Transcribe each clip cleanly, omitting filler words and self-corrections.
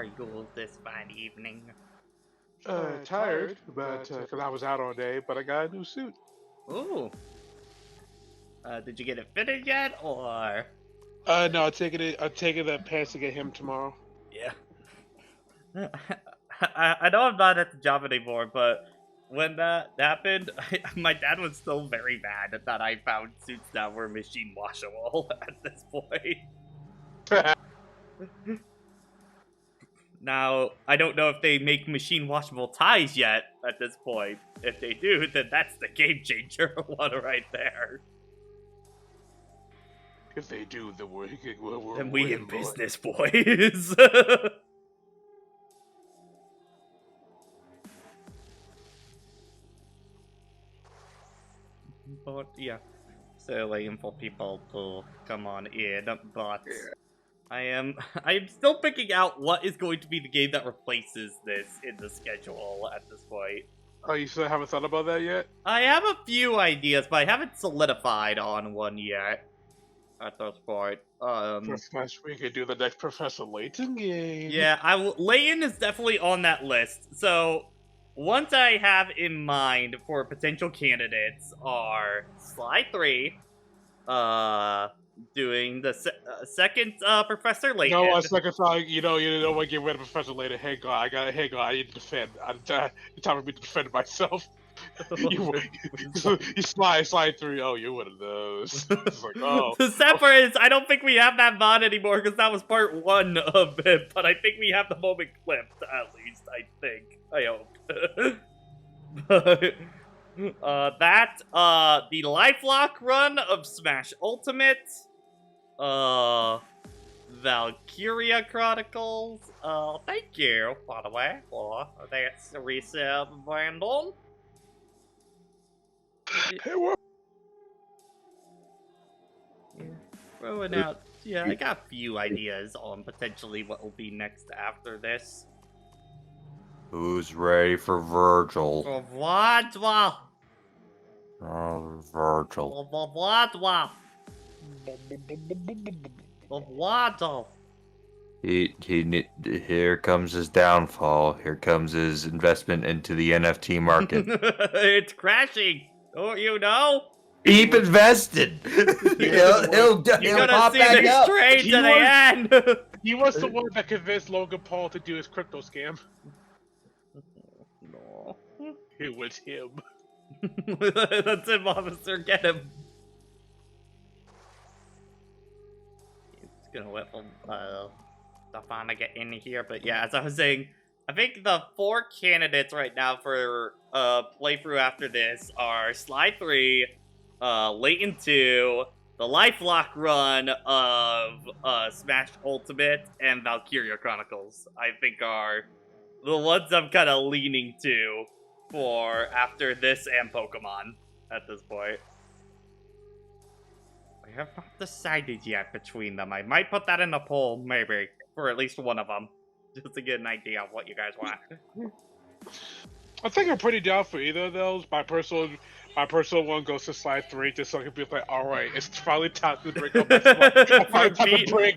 are you this fine evening? Tired, but because I was out all day, but I got a new suit. Ooh. Did you get it fitted yet, or? No, I'm taking the pants to get him tomorrow. Yeah. I know I'm not at the job anymore, but when that happened, my dad was still very mad that I found suits that were machine washable at this point. Now, I don't know if they make machine washable ties yet at this point. If they do, then that's the game changer one right there. If they do, then we're Then we in boy. business, boys. But yeah, so waiting for people to come on in, but I am still picking out what is going to be the game that replaces this in the schedule at this point. Oh, you still haven't thought about that yet? I have a few ideas, but I haven't solidified on one yet at this point. We could do the next Professor Layton game. Yeah, Layton is definitely on that list. So ones I have in mind for potential candidates are Sly 3, doing the second Professor Layton. No, second thought, you know what? Get rid of Professor Layton. Hey God, I need to defend. It's time for me to defend myself. you slide through. Oh, you're one of those. It's like, oh. The sad part is, I don't think we have that mod anymore because that was part 1 of it. But I think we have the moment clipped at least. I think. I hope. But the Lifelock run of Smash Ultimate, Valkyria Chronicles. Thank you, by the way, for that resub, Brandon. Hey, what? Yeah. Throwing out. Yeah, I got a few ideas on potentially what will be next after this. Who's ready for Vergil? For what? Vergil. What? Here comes his downfall. Here comes his investment into the NFT market. It's crashing. Don't you know? Keep invested. He'll You're gonna pop see back this up. trade to the end. He was the one that convinced Logan Paul to do his crypto scam. No. It was him. That's him, officer. Get him. It's gonna wait for Stefan to get in here, but yeah, as I was saying, I think the 4 candidates right now for playthrough after this are Sly 3, Layton 2, the Lifelock run of Smash Ultimate, and Valkyria Chronicles. I think are the ones I'm kind of leaning to for after this and Pokemon at this point. I have not decided yet between them. I might put that in a poll, maybe, for at least one of them, just to get an idea of what you guys want. I think I'm pretty down for either of those. My personal one goes to Slide 3, just so I can be like, all right, it's probably time to bring up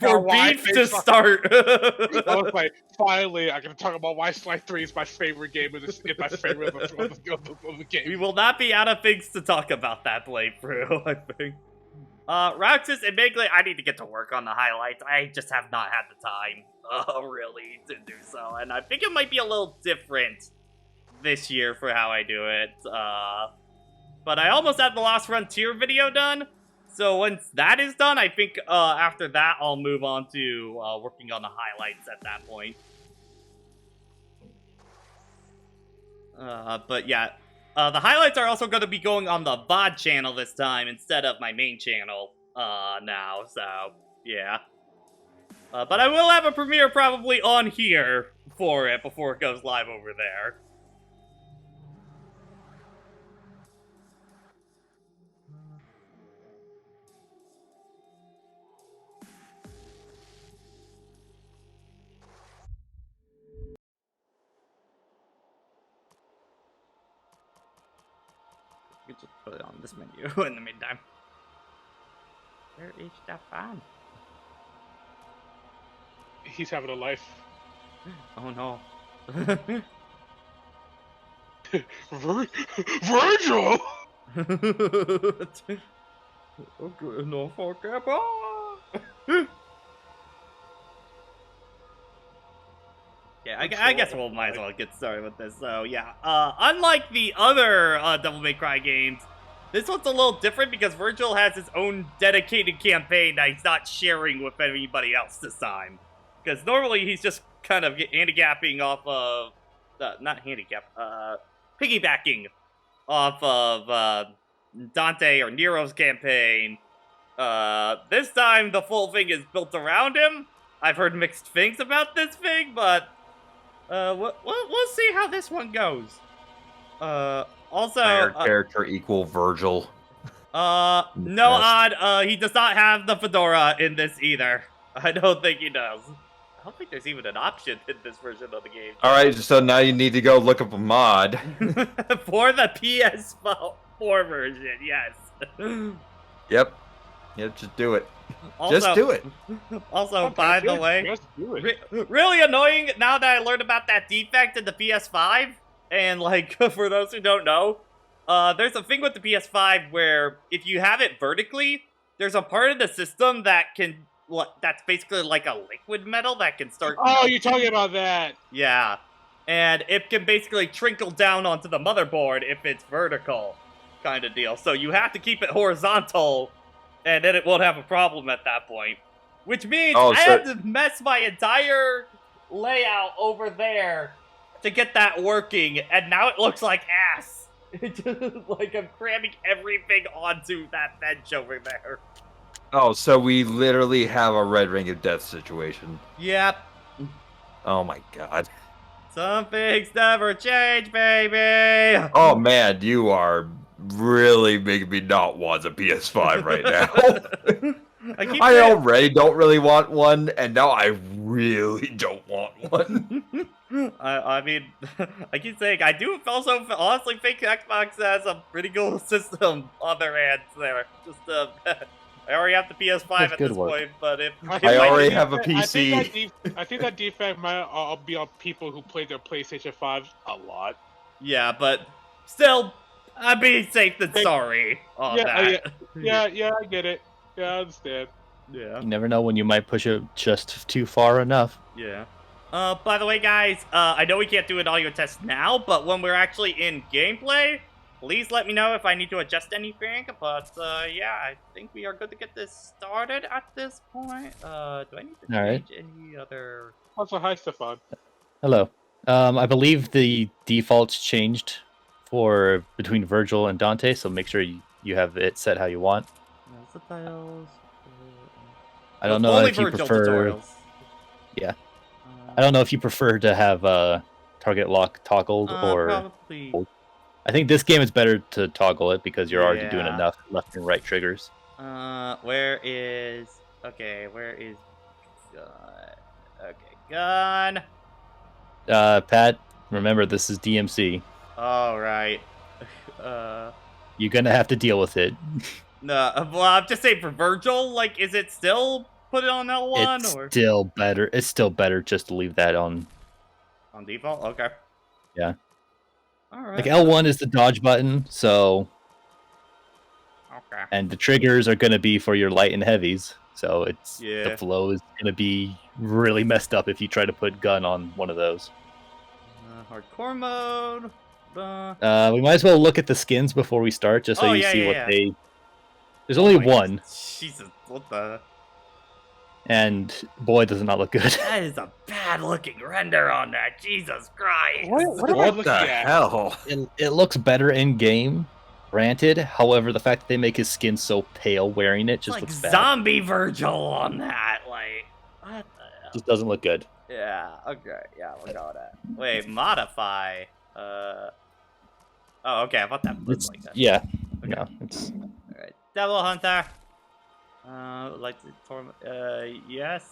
for beef to start. I was like, finally, I can talk about why Slide 3 is my favorite game of my favorite of the game. We will not be out of things to talk about that playthrough, I think. Roxas, admittedly, I need to get to work on the highlights. I just have not had the time, really, to do so. And I think it might be a little different this year for how I do it. But I almost had the Lost Frontier video done. So once that is done, I think after that, I'll move on to working on the highlights at that point. But yeah. The highlights are also going to be going on the VOD channel this time instead of my main channel now, so yeah. But I will have a premiere probably on here for it before it goes live over there. You could just put it on this menu in the meantime. Where is Stefan? He's having a life. Oh no. Vergil. Okay, no forget. Yeah, I guess we'll might as well get started with this. So yeah, unlike the other Devil May Cry games, this one's a little different because Vergil has his own dedicated campaign that he's not sharing with anybody else this time. Because normally he's just kind of handicapping off of, not handicap, piggybacking off of Dante or Nero's campaign. This time the full thing is built around him. I've heard mixed things about this thing, but we'll see how this one goes. Also, Player character equal Vergil. no odd, he does not have the fedora in this either. I don't think he does. I don't think there's even an option in this version of the game. Alright, so now you need to go look up a mod. For the PS4 version, yes. Yep, just do it. Also, Just do it. Also, Okay, by the yeah, way, just do it. really annoying now that I learned about that defect in the PS5. And, like, for those who don't know, there's a thing with the PS5 where if you have it vertically, there's a part of the system that can, that's basically like a liquid metal that can start... Oh, you're talking about that. Yeah. And it can basically trickle down onto the motherboard if it's vertical, kind of deal. So you have to keep it horizontal, and then it won't have a problem at that point. Which means I had to mess my entire layout over there to get that working, and now it looks like ass. It's just like I'm cramming everything onto that bench over there. Oh, so we literally have a red ring of death situation. Yep. Oh my god. Some things never change, baby. Oh man, you are really making me not want a PS5 right now. I already don't really want one, and now I really don't want one. I mean, I keep saying, I do also honestly think Xbox has a pretty cool system on their hands there. Just, I already have the PS5 at this point, but if I already have a PC. I think that defect might be on people who play their PlayStation 5 a lot. Yeah, but still, I'm being safe than sorry on that. Yeah, I get it. Yeah, I understand. Yeah. You never know when you might push it just too far enough. Yeah. By the way, guys, I know we can't do an audio test now, but when we're actually in gameplay, please let me know if I need to adjust anything. But, yeah, I think we are good to get this started at this point. Do I need to change any other... Also, hi, Stefan. Hello. I believe the defaults changed for between Vergil and Dante, so make sure you have it set how you want. Subtitles. I don't know if you Vergil prefer. Tutorials. Yeah. I don't know if you prefer to have target lock toggled or. Probably. I think this game is better to toggle it because you're already doing enough left and right triggers. Where is? Okay, where is? Okay, gun. Pat, remember this is DMC. All right. You're gonna have to deal with it. No, well, I'm just saying for Vergil, like, is it still put it on L1 it's or still better? It's still better just to leave that on default. Okay. Yeah. All right. Like L1 is the dodge button, so. Okay. And the triggers are gonna be for your light and heavies, so it's the flow is gonna be really messed up if you try to put gun on one of those. Hardcore mode. We might as well look at the skins before we start, just so you see what they. There's only one. Jesus, what the? And boy, does it not look good. That is a bad looking render on that. Jesus Christ. What the hell? It looks better in game, granted. However, the fact that they make his skin so pale wearing it just looks bad. Zombie Vergil on that. Like, what the hell? Just doesn't look good. Yeah, okay. Yeah, we'll go with that. Wait, modify. Oh, okay. I thought that looked like that. Yeah. Okay. No, it's. Alright. Devil Hunter. Like yes.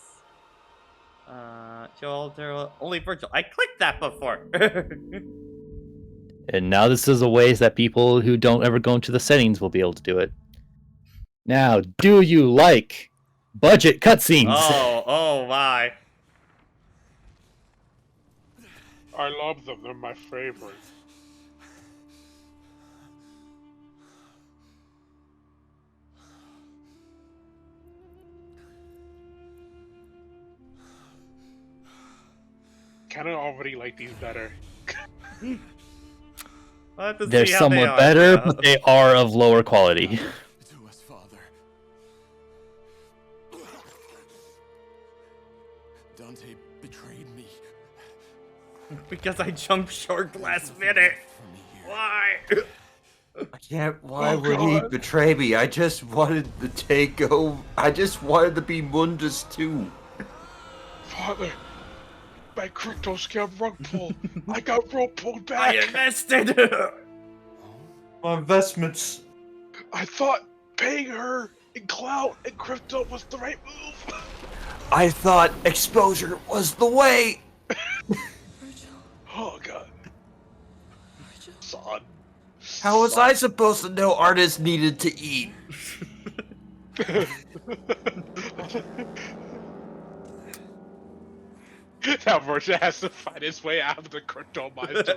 Shoulder. Only Vergil. I clicked that before. And now this is a ways that people who don't ever go into the settings will be able to do it. Now, do you like budget cutscenes? Oh my. I love them. They're my favorite. Kind of already like these better. We'll have to They're see how they somewhat are, better, though. but they are of lower quality. To us, Father. Dante betrayed me. Because I jumped short last minute. From here. Why? I can't. Why Oh, would he God. betray me? I just wanted to take over. I just wanted to be Mundus too. Father, my crypto scam rug pull. I got rope pulled I back. invested. My investments. I thought paying her in clout and crypto was the right move. I thought exposure was the way. Oh God. Son. How was I supposed to know artists needed to eat? Now Vergil has to find his way out of the crypto mines to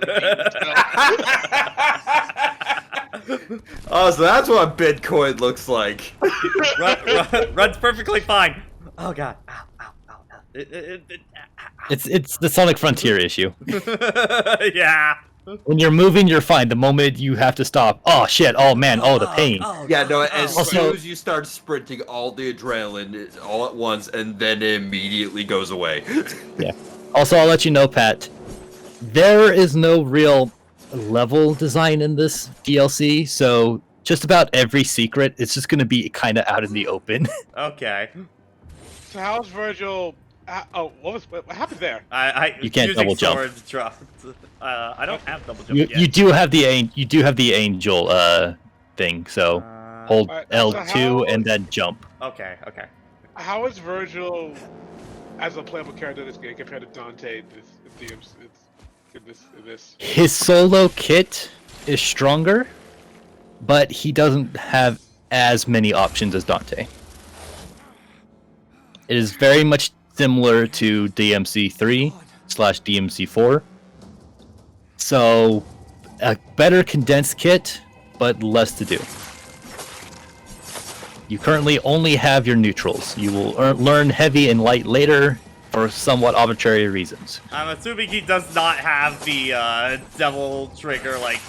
Oh, so that's what Bitcoin looks like. Runs perfectly fine. Oh god. Ow, ow, ow, ow. It's the Sonic Frontier issue. Yeah. When you're moving, you're fine. The moment you have to stop, oh shit, oh man, oh the pain. Yeah, no, as Also- soon as you start sprinting, all the adrenaline is all at once, and then it immediately goes away. Yeah. Also, I'll let you know, Pat, there is no real level design in this DLC, so just about every secret, it's just going to be kind of out in the open. Okay. So how's Vergil? What happened there? I You can't using double jump. sword dropped. I don't have double jump you, yet. you do have the angel thing, so hold Alright, L2 so how- and then jump. Okay. Okay. How is Vergil as a playable character in this game compared to Dante in this? His solo kit is stronger, but he doesn't have as many options as Dante. It is very much similar to DMC 3/DMC 4. So, a better condensed kit, but less to do. You currently only have your neutrals. You will learn heavy and light later for somewhat arbitrary reasons. I'm assuming he does not have the devil trigger like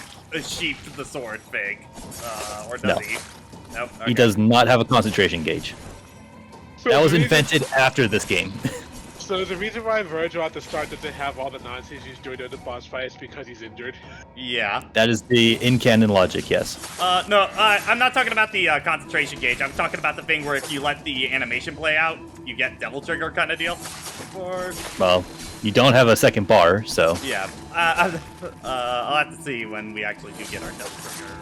sheathed the sword thing, or does No. he? Nope. He does not have a concentration gauge. So That was the reason- invented after this game. So the reason why Vergil at the start doesn't have all the nonsense he's doing during the boss fight is because he's injured. Yeah. That is the in-canon logic, yes. No, I'm not talking about the concentration gauge. I'm talking about the thing where if you let the animation play out, you get devil trigger kind of deal. Or Well, you don't have a second bar, so yeah, I'll have to see when we actually do get our devil trigger.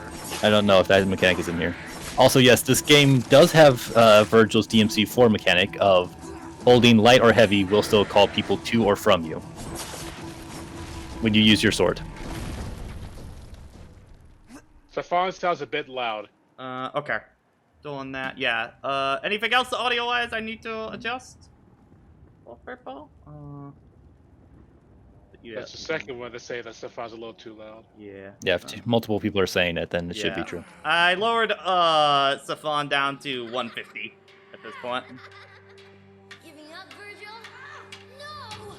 I don't know if that mechanic is in here. Also, yes, this game does have Vergil's DMC 4 mechanic of holding light or heavy will still call people to or from you when you use your sword. Stefan sounds a bit loud. Okay. Doing that, yeah. Anything else audio-wise I need to adjust? Well, purple? Yeah. That's the second one to say that Stefan's a little too loud. Yeah. Yeah, if multiple people are saying it, then it should be Yeah. true. I lowered, Safon down to 150 at this point. Giving up, Vergil? No!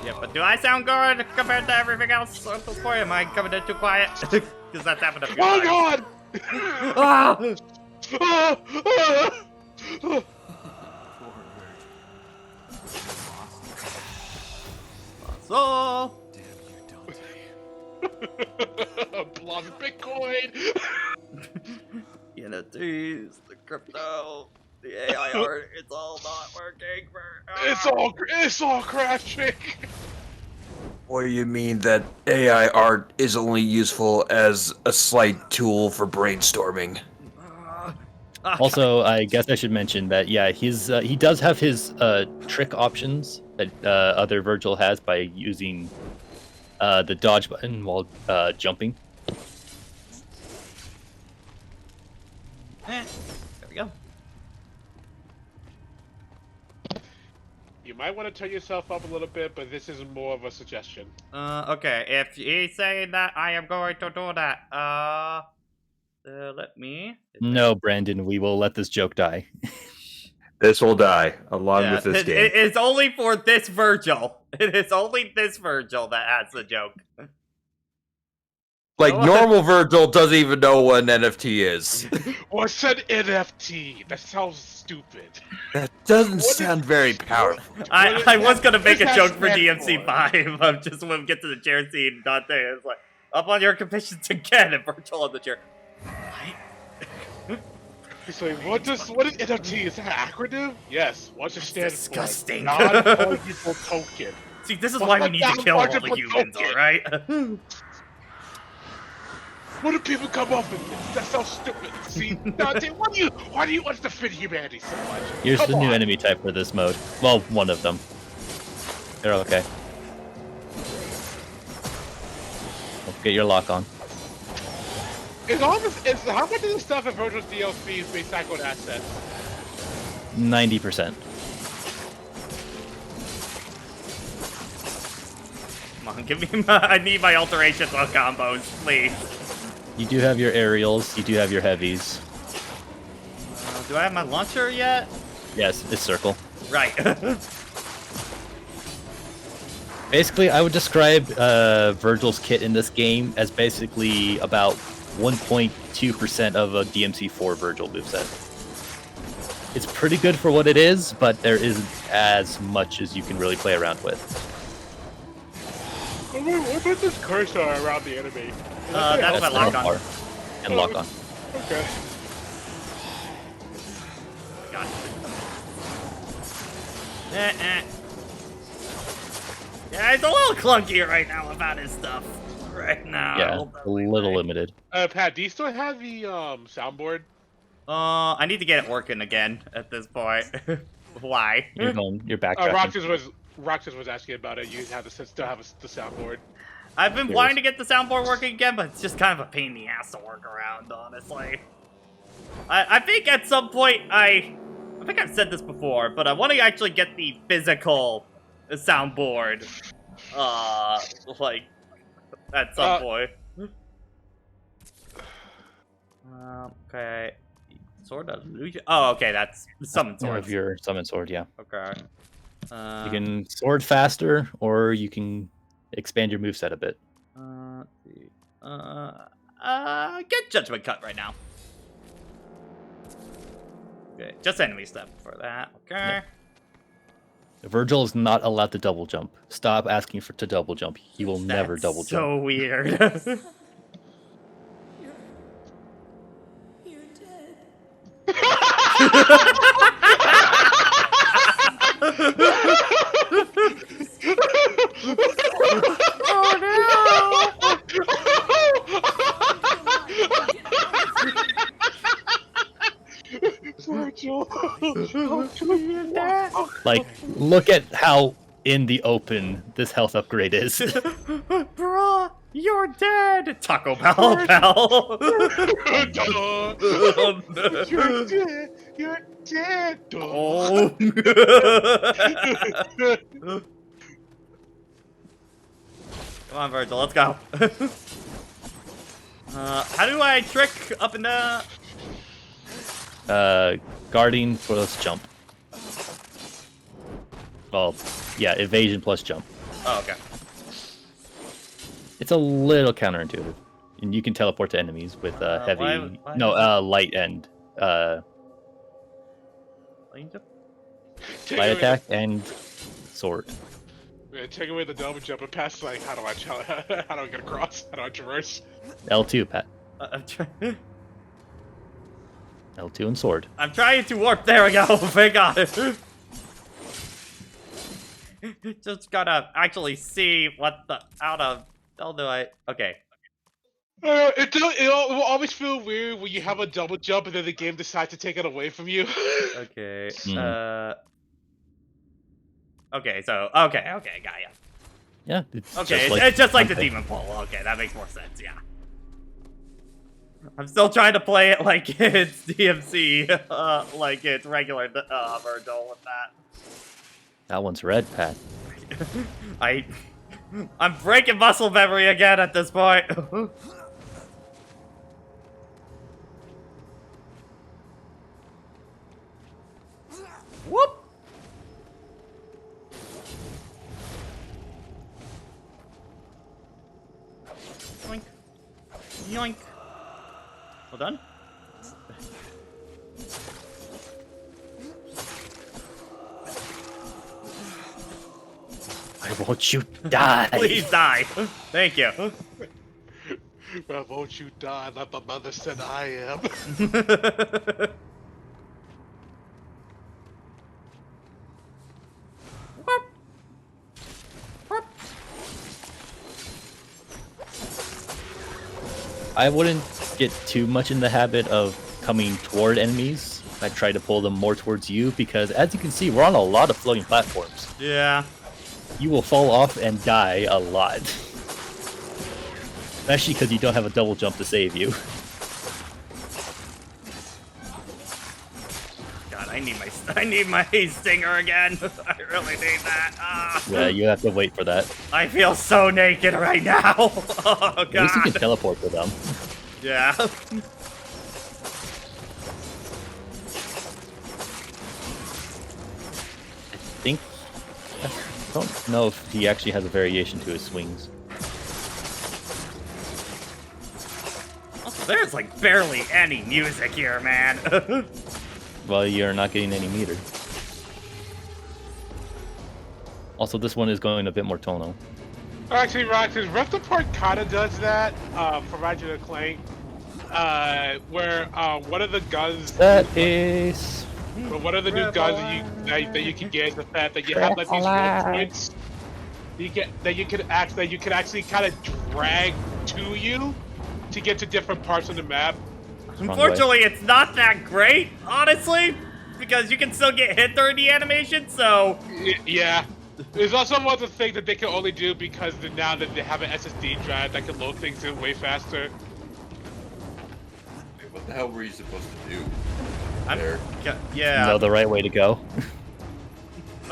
Yeah, but do I sound good compared to everything else at this point? Am I coming in too quiet? Because that's happened a few Oh times. God! Ah! So, Blood Bitcoin! you know, geez, the crypto, the AI art, it's all not working for. It's all crashing! Or you mean that AI art is only useful as a slight tool for brainstorming? Also, I guess I should mention that he does have his trick options that other Vergil has by using the dodge button while jumping. There we go. You might want to turn yourself up a little bit, but this is more of a suggestion. Okay, if he's saying that, I am going to do that. Let me... No, Brandon, we will let this joke die. This will die along with this game. It's only for this Vergil. It is only this Vergil that has the joke. Like, normal Vergil doesn't even know what an NFT is. What's an NFT? That sounds stupid. That doesn't sound very powerful. I was gonna make a What joke does for that DMC 5 of just when we get to the chair scene, Dante is like, up on your conditions again, and Vergil on the chair. He's like, what is NFT? Is that an acronym? Yes. What's it stand disgusting. for? Non-fungible token. See, this is What's why we a need to kill all the non-fungible humans, token? alright? What do people come up with this? That's so stupid. See, Dante, why do you want to defend humanity so much? Here's Come the new on. enemy type for this mode. Well, one of them. They're okay. Don't forget your lock on. How much of this stuff in Vergil's DLC is recycled assets? 90%. Come on, give me I need my alterations on combos, please. You do have your aerials, you do have your heavies. Do I have my launcher yet? Yes, it's circle. Right. Basically, I would describe Vergil's kit in this game as basically about 1.2% of a DMC4 Vergil moveset. It's pretty good for what it is, but there isn't as much as you can really play around with. What about this cursor around the enemy? That's my lock on. R and lock on. Okay. Got it. Yeah, it's a little clunky right now about his stuff. Right now. Yeah, a little limited. Pat, do you still have the soundboard? I need to get it working again at this point. Why? You're backtracking. Roxas was asking about it. You have still have the soundboard. I've been Here wanting it to get the soundboard working again, but it's just kind of a pain in the ass to work around, honestly. I think at some point I think I've said this before, but I want to actually get the physical soundboard, like, at some point. Okay. Sword of illusion. Oh, okay, that's summon You sword. have your summon sword, yeah. Okay. You can sword faster, or you can expand your moveset a bit. Let's see. Get judgment cut right now. Okay, just enemy step for that. Okay. Vergil is not allowed to double jump. Stop asking to double jump. He will never That's double jump. So weird. You're dead. Like, look at how in the open this health upgrade is. Bruh, you're dead. Taco Bell pal. You're dead. You're dead. Oh. Come on, Vergil, let's go. How do I trick up and down? Guarding plus jump. Well, yeah, evasion plus jump. Oh, okay. It's a little counterintuitive. And you can teleport to enemies with heavy... why no, is light and... light Take away attack and sword. take away the double jump and pass. Like, how do I get across? How do I traverse? L2, Pat. I'm, L2 and sword. I'm trying to warp. There we go. Thank God. Just gotta actually see what the how the hell do I? Okay. It will always feel weird when you have a double jump and then the game decides to take it away from you. Okay. Hmm. Okay. So got ya. Yeah, it's Okay, just it's just like the Dante. demon pole. Okay, that makes more sense. Yeah. I'm still trying to play it like it's DMC, like it's regular Vergil with that. That one's red, Pat. I'm breaking muscle memory again at this point. Whoop! Yoink. Yoink. Well done. Why won't you die? Please die. Thank you. Well, won't you die like the mother said I am? Whoop. Whoop. I wouldn't get too much in the habit of coming toward enemies. I try to pull them more towards you because, as you can see, we're on a lot of floating platforms. Yeah. You will fall off and die a lot. Especially because you don't have a double jump to save you. God, I need my stinger again. I really need that. Ah. Yeah, you have to wait for that. I feel so naked right now. Oh At least you can God. teleport to them. Yeah. I don't know if he actually has a variation to his swings. Also, there's like barely any music here, man. Well, you're not getting any meter. Also, this one is going a bit more tonal. Actually, Roxas, Rift Apart kind of does that for Ratchet and Clank, where one of the guns. That is. But one of the new guns that you can get is the fact that you have like these rope points. That you can actually kind of drag to you to get to different parts of the map. Unfortunately, it's not that great, honestly, because you can still get hit during the animation. So Yeah. There's also one of the things that they can only do because now that they have an SSD drive that can load things in way faster. What the hell were you supposed to do? Yeah. Know the right way to go.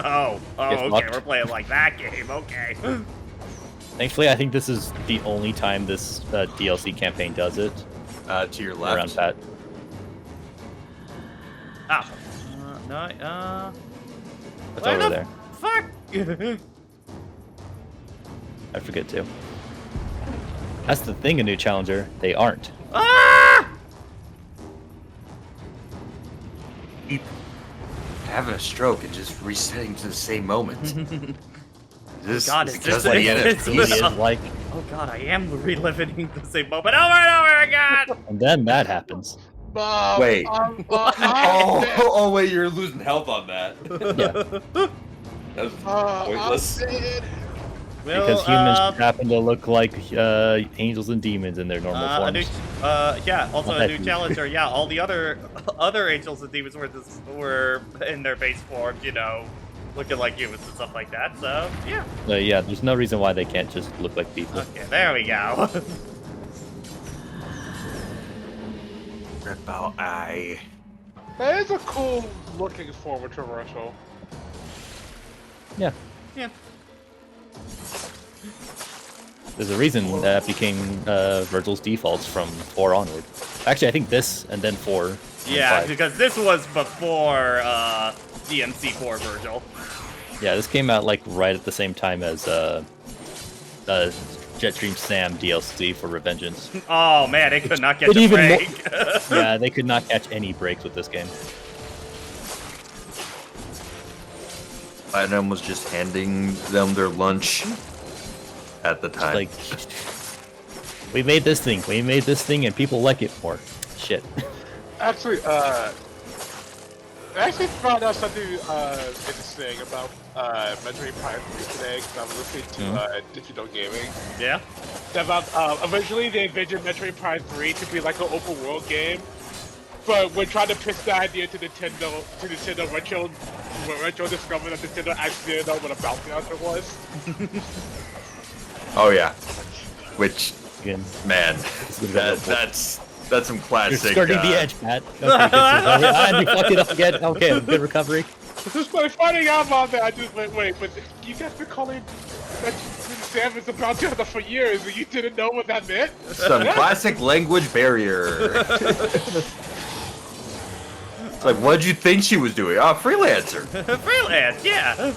Oh, Get okay. fucked. We're playing like that game. Okay. Thankfully, I think this is the only time this DLC campaign does it. To your left. Around Pat. Ah. No. It's Where over the there. Fuck. I forget to. That's the thing, a new challenger. They aren't. Ah! Keep having a stroke and just resetting to the same moment. This God, is it's because just of the like- enemy. it's- He is like, Oh God, I am reliving the same moment over and over again. and then that happens. Wait. Oh, wait, you're losing health on that. Yeah, That was pointless. because humans happen to look like angels and demons in their normal a new, forms. yeah. Also, Not a that new deep. challenger. Yeah, all the other angels and demons were in their base forms, you know, looking like humans and stuff like that. So yeah. Yeah, there's no reason why they can't just look like people. Okay, there we go. Rip out eye. That is a cool looking forward traversal. Yeah, Yeah. there's a reason that became Vergil's defaults from 4 onward. Actually, I think this and then 4. and Yeah, 5. because this was before DMC 4 Vergil. Yeah, this came out like right at the same time as Jetstream Sam DLC for Revengeance. Oh man, it could not get It the even break. Yeah, they could not catch any breaks with this game. Platinum was just handing them their lunch at the time. Like, we made this thing, and people like it more. Shit. Actually, I actually found out something interesting about Metroid Prime 3 today because I was listening to Digital Gaming. Yeah. About originally they envisioned Metroid Prime 3 to be like an open world game, but we're trying to pitch the idea to Nintendo. Retro discovered that Nintendo actually didn't know what a bounty hunter was. Oh yeah. Which, Again, man, is gonna go that's some you're classic. skirting the edge, Pat. Okay, you fucked it up again. Okay, good recovery. Just like finding out about that, I just wait, but you guys been calling that Sam is a bounty hunter for years, and you didn't know what that meant? Some classic language barrier. It's like, what did you think she was doing? Ah, freelancer. Freelance, yeah.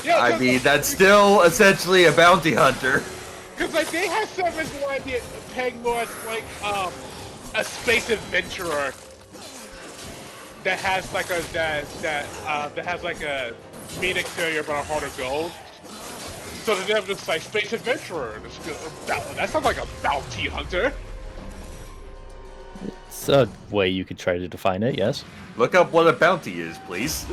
Yeah, I mean, that's still essentially a bounty hunter. because like they have Sam as more idea pegged more as like a space adventurer that has like a that has like a mean exterior but a heart of gold. So to them, it's like space adventurer. That sounds like a bounty hunter. It's a way you could try to define it, yes. Look up what a bounty is, please.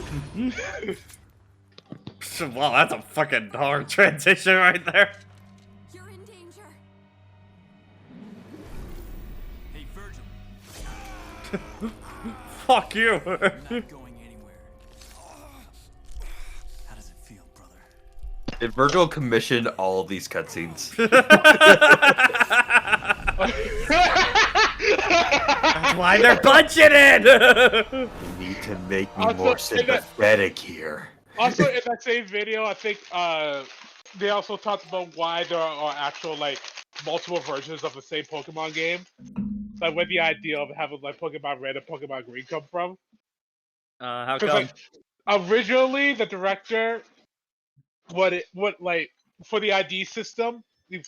Wow, that's a fucking hard transition right there. You're in danger. Hey, Vergil, Fuck you. I'm not going anywhere. How does it feel, brother? Did Vergil commission all of these cutscenes? That's why they're budgeted. You need to make me Also, more in that- sympathetic here. Also, in that same video, I think they also talked about why there are actual like multiple versions of the same Pokemon game. Like where the idea of having like Pokemon Red and Pokemon Green come from. How 'Cause, come? like, originally, the director, what for the ID system, the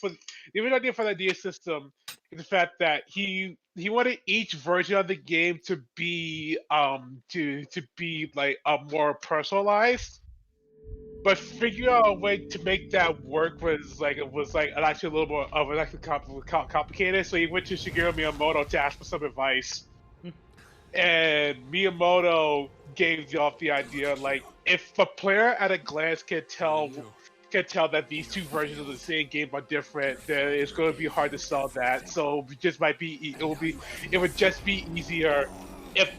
original idea for the ID system is the fact that he wanted each version of the game to be to be like more personalized. But figuring out a way to make that work was actually a little more of an actually complicated. So he went to Shigeru Miyamoto to ask for some advice, and Miyamoto gave off the idea like if a player at a glance can tell that these two versions of the same game are different, then it's going to be hard to sell that. So it just might be it would just be easier if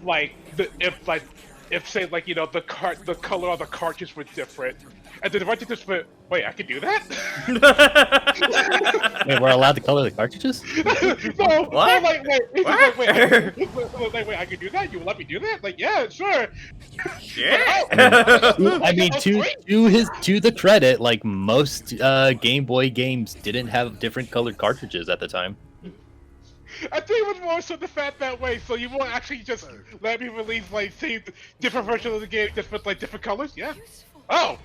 say like the color of the cartridge was different, and then the director just went, wait, I can do that? Wait, we're allowed to color the cartridges? No, What? Like, wait, I can do that? You will let me do that? Like, yeah, sure. Yeah. I mean, to the credit, like most Game Boy games didn't have different colored cartridges at the time. I think it was more so the fact that way, so you won't actually just let me release like say different versions of the game just with like different colors? Yeah. Oh!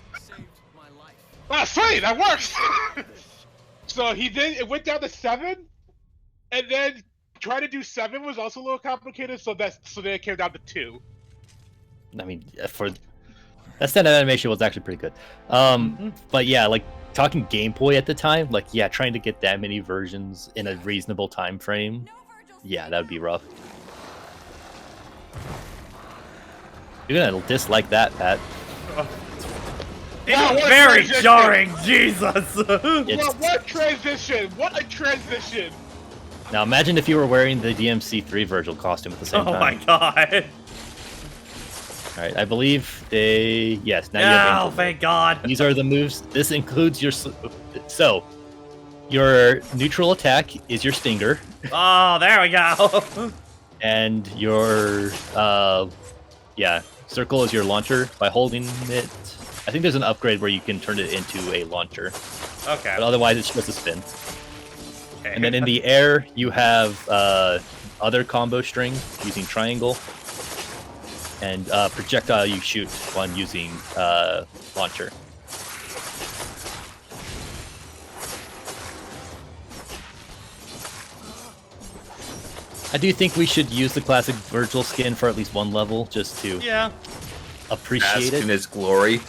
Ah, sweet, that works! So it went down to 7, and then trying to do 7 was also a little complicated, so then it came down to 2. I mean, for that standard animation was actually pretty good. But yeah, like talking Game Boy at the time, like yeah, trying to get that many versions in a reasonable time frame, yeah, that would be rough. You're gonna dislike that, Pat. It's Wow, what a very transition. jarring, Jesus. What transition! What a transition! Now imagine if you were wearing the DMC 3 Vergil costume at the same Oh time. my god. Alright, I believe they... Yes, now you Oh, have Angel. thank God. These are the moves. This includes your... So, your neutral attack is your Stinger, Oh, there we go. and your... yeah, Circle is your launcher. By holding it... I think there's an upgrade where you can turn it into a launcher, Okay. but otherwise it's just a spin. Okay. And then in the air, you have other combo string using triangle, and projectile you shoot one using launcher. I do think we should use the classic Vergil skin for at least one level, just to Yeah. appreciate Bask in it. his glory.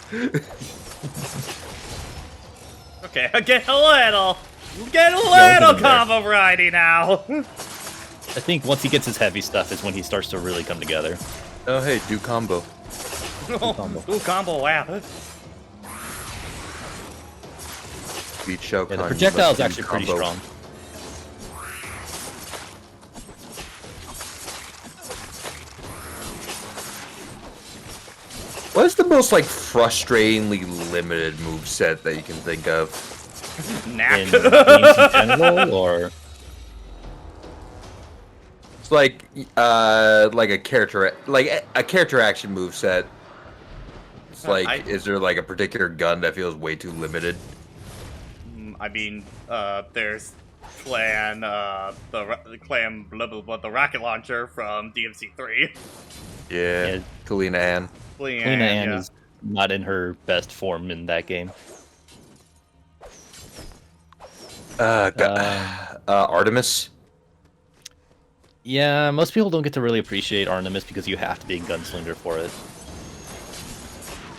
Okay, get a little we're getting there. combo variety now. I think once he gets his heavy stuff is when he starts to really come together. Oh, hey, do combo. Ooh, combo, wow. Beat Shao Yeah, Kahn. the projectile is but do actually pretty combo. strong. What is the most, like, frustratingly limited moveset that you can think of? Knack. In games in general, or It's like a character action moveset. Like, is there like a particular gun that feels way too limited? I mean, there's Clan, the Clan, blah, blah, blah, the rocket launcher from DMC 3. Yeah, Kalina Ann. Kalina Ann is not in her best form in that game. Artemis. Yeah, most people don't get to really appreciate Artemis because you have to be a gunslinger for it.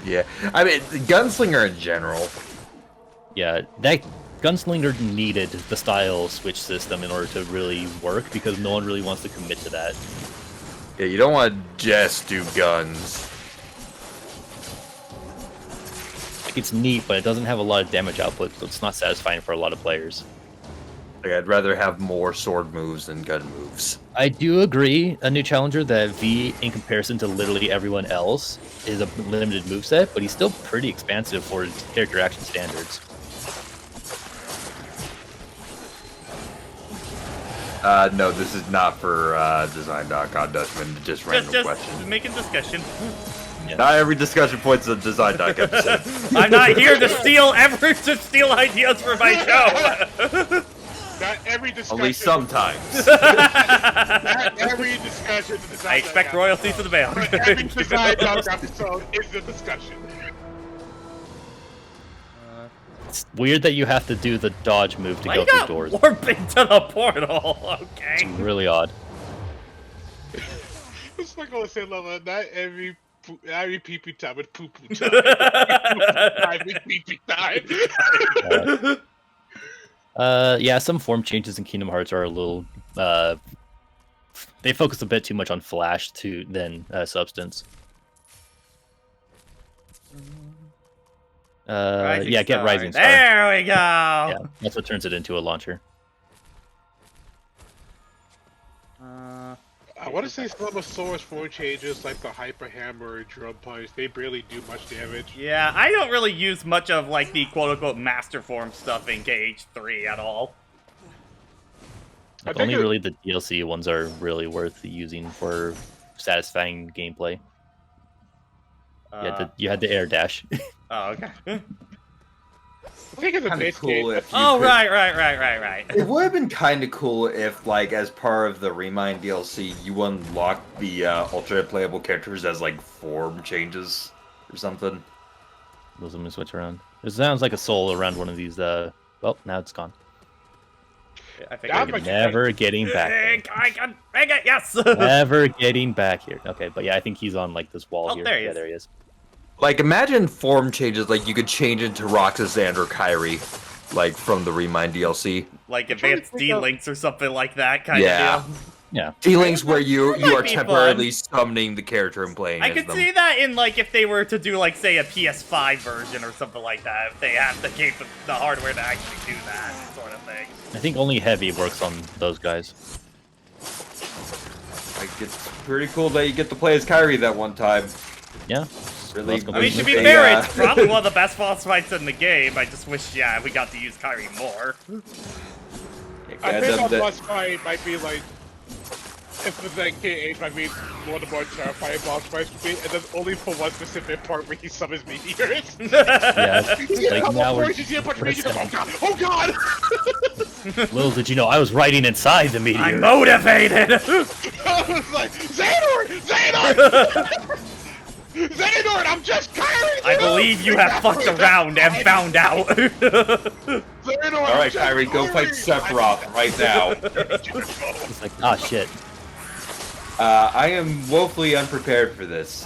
Yeah, I mean, gunslinger in general. Yeah, that gunslinger needed the style switch system in order to really work because no one really wants to commit to that. Yeah, you don't want to just do guns. Like, it's neat, but it doesn't have a lot of damage output, so it's not satisfying for a lot of players. Like, I'd rather have more sword moves than gun moves. I do agree, a new challenger, that V, in comparison to literally everyone else, is a limited moveset, but he's still pretty expansive for his character action standards. No, this is not for design.com, Dutchman. Just random question. Just making discussion. Yeah. Not every discussion point's a design.com episode. I'm not here to steal ideas for my show. Not every discussion. Only sometimes. Not every discussion. I expect royalties to the mail. Every design.com episode is a discussion. It's weird that you have to do the dodge move to Why go you through got doors. warp into the portal? Okay. It's really odd. It's like I was saying, Lola, not every pee-pee time with poo-poo time. Time with pee-pee time. Yeah, some form changes in Kingdom Hearts are a little, they focus a bit too much on flash than substance. Yeah, get Rising Star. There we go. Yeah, that's what turns it into a launcher. I want to say some of the Source form changes, like the Hyper Hammer or Drum Punch, they barely do much damage. Yeah, I don't really use much of like the quote-unquote master form stuff in KH3 at all. Like, only really the DLC ones are really worth using for satisfying gameplay. You had the air dash. Oh, okay. I think it's a base cool game. if you Oh, could- right. It would have been kind of cool if, like, as part of the Remind DLC, you unlocked the alternate playable characters as, like, form changes or something. Let me switch around. It sounds like a soul around one of these. Well, now it's gone. I think Yeah, I but- Never getting back. I can make it, yes! Never getting back here. Okay, but yeah, I think he's on like this wall Oh, here. there he Yeah, is. there he is. Like, imagine form changes, like, you could change into Roxas and or Kyrie, like, from the Remind DLC. Like I'm trying to advanced think of- D-links or something like that kind Yeah. of deal. Yeah. Feelings where you might are be temporarily summoning the character and playing I as could them. see that in, like, if they were to do, like, say, a PS5 version or something like that. If they have the hardware to actually do that sort of thing. I think only Heavy works on those guys. Like, it's pretty cool that you get to play as Kyrie that one time. Yeah. Really, I I mean, to be they, fair, it's probably one of the best boss fights in the game. I just wish, yeah, we got to use Kyrie more. I Yeah, think that- a boss fight might be like, if the like KH might be one of the more terrifying boss fights for me, and then only for one specific part where he summons meteors. Yeah. Like now we're. Oh god! Little did you know, I was riding inside the meteor. I'm motivated! I was like, Xehanort! Xehanort, I'm just Kyrie! I believe you have fucked around and found out. Xehanort, All right, Kyrie, go fight Sephiroth right now. It's like, ah, shit. I am woefully unprepared for this.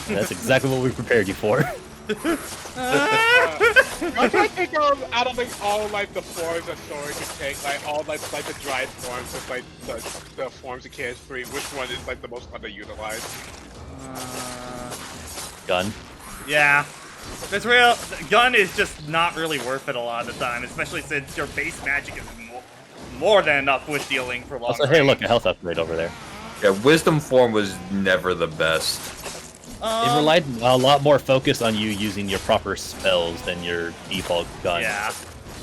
That's exactly what we prepared you for. I'm trying to think of out of like all like the forms that Sora can take, like all like the dried forms of like the forms of KS3, which one is like the most underutilized? Gun. Yeah. Gun is just not really worth it a lot of the time, especially since your base magic is more than enough with dealing for long Also, hey, range. look, a health upgrade over there. Yeah, Wisdom form was never the best. It relied a lot more focus on you using your proper spells than your default gun. Yeah.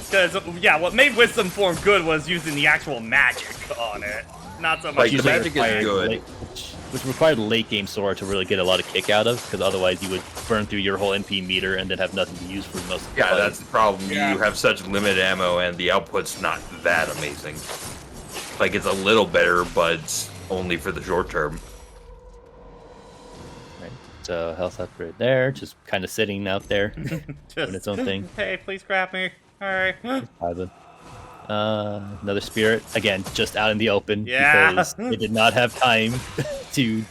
Because, yeah, what made Wisdom form good was using the actual magic on it. Not so much Like, the Using magic your is fire good. blade, which which required late game Sora to really get a lot of kick out of, because otherwise you would burn through your whole MP meter and then have nothing to use for most of the Yeah, fight. that's the problem. Yeah. You have such limited ammo, and the output's not that amazing. Like, it's a little better, but it's only for the short term. Right. So health upgrade there, just kind of sitting out there, doing its own thing. Hey, please grab me. Alright. Ivan. Another spirit, again, just out in the open Yeah. because they did not have time to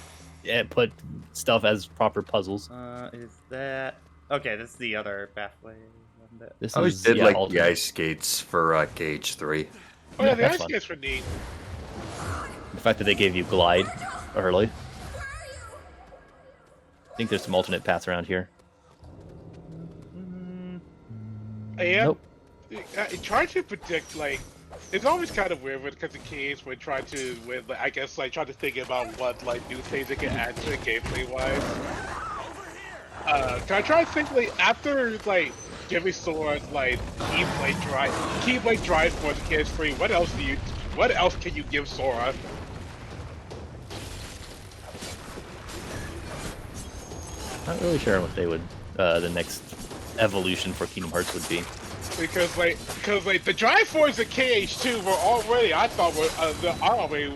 put stuff as proper puzzles. Is that... Okay, this is the other pathway. This I always is did like alternate. the ice skates for KH3. Oh yeah, the That's ice fun. skates were neat. The fact that they gave you glide early. I think there's some alternate paths around here. And Nope. trying to predict, like, it's always kind of weird because the games when trying to, with, like, I guess, like, trying to think about what, like, new things they can add to it gameplay-wise. Can I try to think, like, after, like, giving Sora, like, Keyblade Drive for the KH3, what else can you give Sora? Not really sure what they would, the next evolution for Kingdom Hearts would be. Because the Drive Force and KH2 were already, I thought already.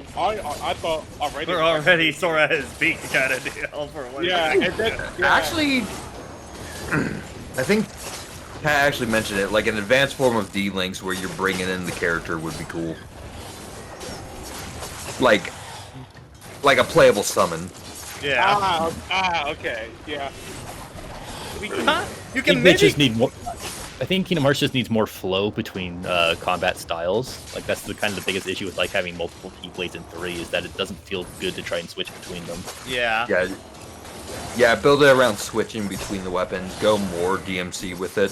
We're already Sora at his peak kind of deal for one. Yeah, and then Actually, I think Kat actually mentioned it. Like an advanced form of D-Links where you're bringing in the character would be cool. Like a playable summon. Yeah. Okay, yeah. You I can think they maybe... just need more. I think Kingdom Hearts just needs more flow between combat styles. Like that's the kind of the biggest issue with like having multiple Keyblades in 3 is that it doesn't feel good to try and switch between them. Yeah. Yeah, build it around switching between the weapons. Go more DMC with it.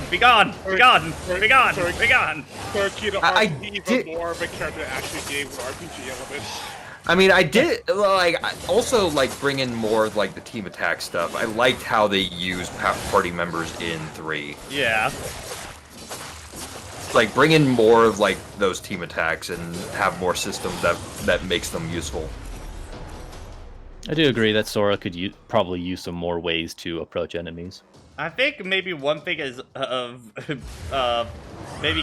Be gone! Be gone! Be gone! Be gone! For Kingdom I Hearts, even did- more of a character that actually gave RPG elements. I mean, I did like I also like bring in more of like the team attack stuff. I liked how they use party members in 3. Yeah. Like bring in more of like those team attacks and have more systems that makes them useful. I do agree that Sora could probably use some more ways to approach enemies. I think maybe one thing is maybe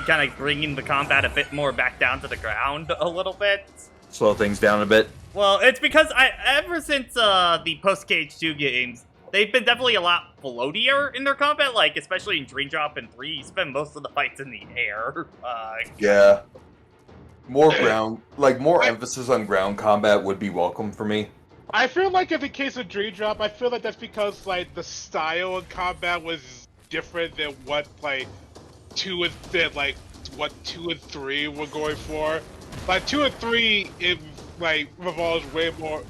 kind of bringing the combat a bit more back down to the ground a little bit. Slow things down a bit. Well, it's because ever since the post KH2 games, they've been definitely a lot floatier in their combat. Like especially in Dream Drop and 3, you spend most of the fights in the air. Yeah. More more emphasis on ground combat would be welcome for me. I feel like in the case of Dream Drop, I feel like that's because like the style of combat was different than what like 2 and 3 were going for. Like 2 and 3, it like revolves way more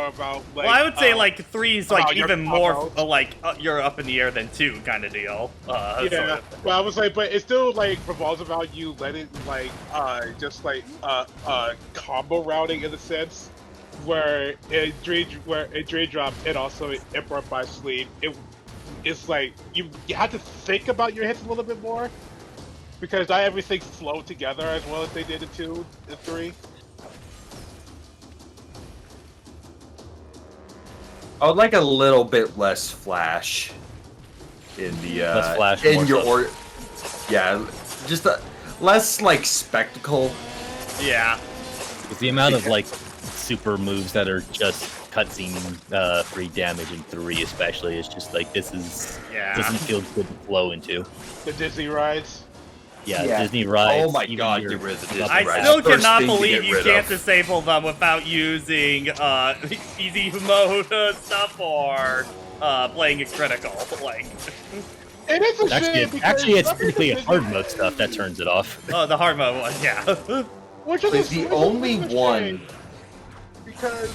about like. Well, I would say like 3 is like your even more combos. you're up in the air than 2 kind of deal. Yeah, sort of. well, I was like, but it still like revolves about you letting like just like combo routing in a sense, where in Dream Drop and also in Emperor by Sleep, it's like you have to think about your hits a little bit more because not everything flowed together as well as they did in 2 and 3. I would like a little bit less flash in the Less flash, in more your stuff. yeah, just less like spectacle. Yeah. With the amount of like super moves that are just cutscene free damage in 3 especially, it's just like this is doesn't feel good to flow into. The Disney rides. Yeah. Disney rides. Oh my even god, your- get rid of the Disney I rides. still First cannot thing to believe get you rid can't of. disable them without using easy mode stuff or playing a critical. Like, It is a shame because Actually, it's some of the typically a Disney hard rides- mode stuff that turns it off. oh, the hard mode one, yeah. Which is It's the only one. Because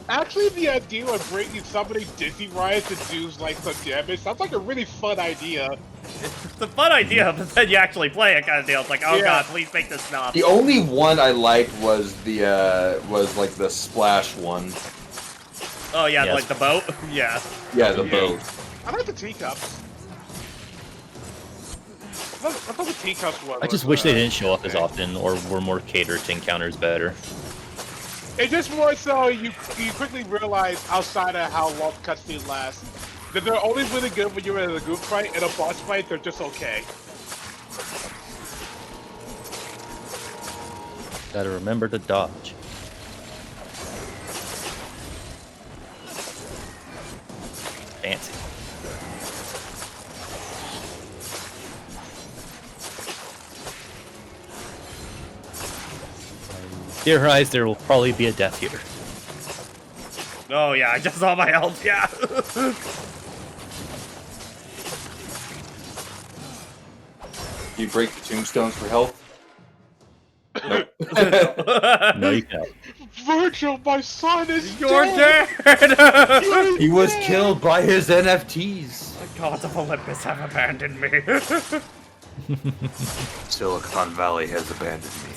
actually the idea of bringing somebody Disney rides to do like some damage sounds like a really fun idea. It's a fun idea, but then you actually play it kind of deal. It's like, oh Yeah. god, please make this stop. The only one I liked was the like the splash one. Oh yeah, Yes. like the boat? Yeah. Yeah, the boat. I like the teacups. thought the teacups one. I just wish they didn't show up as often or were more catered to encounters better. It's just more so you quickly realize outside of how long cutscene lasts that they're only really good when you're in a group fight. In a boss fight, they're just okay. Gotta remember to dodge. Fancy. Theorize there will probably be a death here. Oh yeah, I just saw my health. Yeah. You break the tombstones for health? No, you can't. Vergil, my son is You're dead. dead. He was killed by his NFTs. The gods of Olympus have abandoned me. Silicon Valley has abandoned me.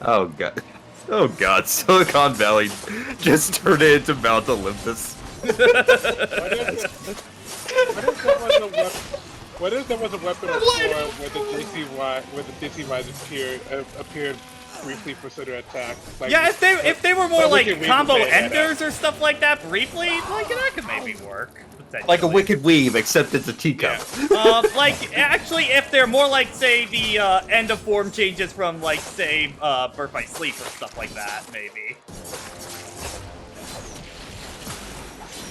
Oh god. Oh god, Silicon Valley just turned it into Mount Olympus. What if there was a weapon of war where the DCY appeared briefly for center attack? Like, Yeah, if they were more but we like can combo replay that enders or stuff like that briefly, like that could maybe work. Like a Wicked Weave, except it's a teacup. Like actually, if they're more like say the end of form changes from like say Birth by Sleep or stuff like that, maybe.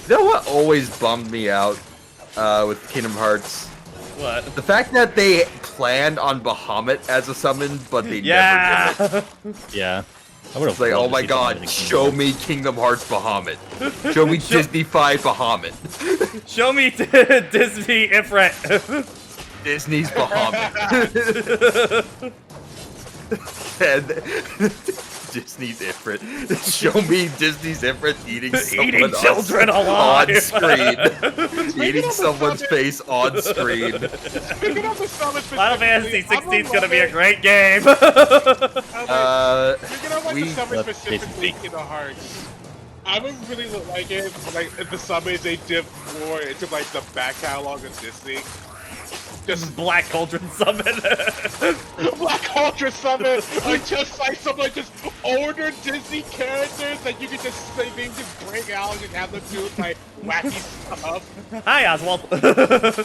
You know what always bummed me out with Kingdom Hearts? What? The fact that they planned on Bahamut as a summon, but they never did it. Yeah. I would have It's like, oh my god, show me Kingdom Hearts Bahamut. Show me Disney-fied Bahamut. Show me Disney Ifrit. Disney's Bahamut. And Disney's Ifrit. Show me Disney's Ifrit eating someone children on alive. screen. Eating someone's face on screen. Speaking of the summon Final Fantasy specifically, 16 is gonna be a great game. Speaking of like we- the summon That's specifically basically- in the hearts, I would really like it. Like if the summons they dip more into like the back catalog of Disney. Just Black Cauldron Summon. Black Ultra Summon, or just like some like just older Disney characters that you could just they just bring out and have them do like wacky stuff. Hi, Oswald.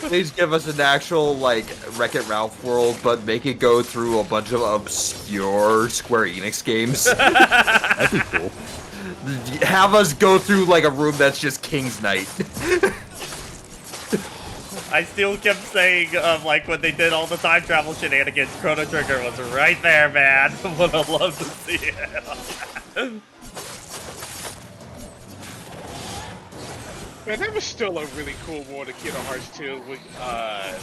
Please give us an actual, like, Wreck-It Ralph world, but make it go through a bunch of obscure Square Enix games. That'd be cool. Have us go through, like, a room that's just King's Knight. I still kept saying, like, when they did all the time travel shenanigans, Chrono Trigger was right there, man. Would have loved to see it. Man, that was still a really cool world of Kingdom Hearts 2. With, I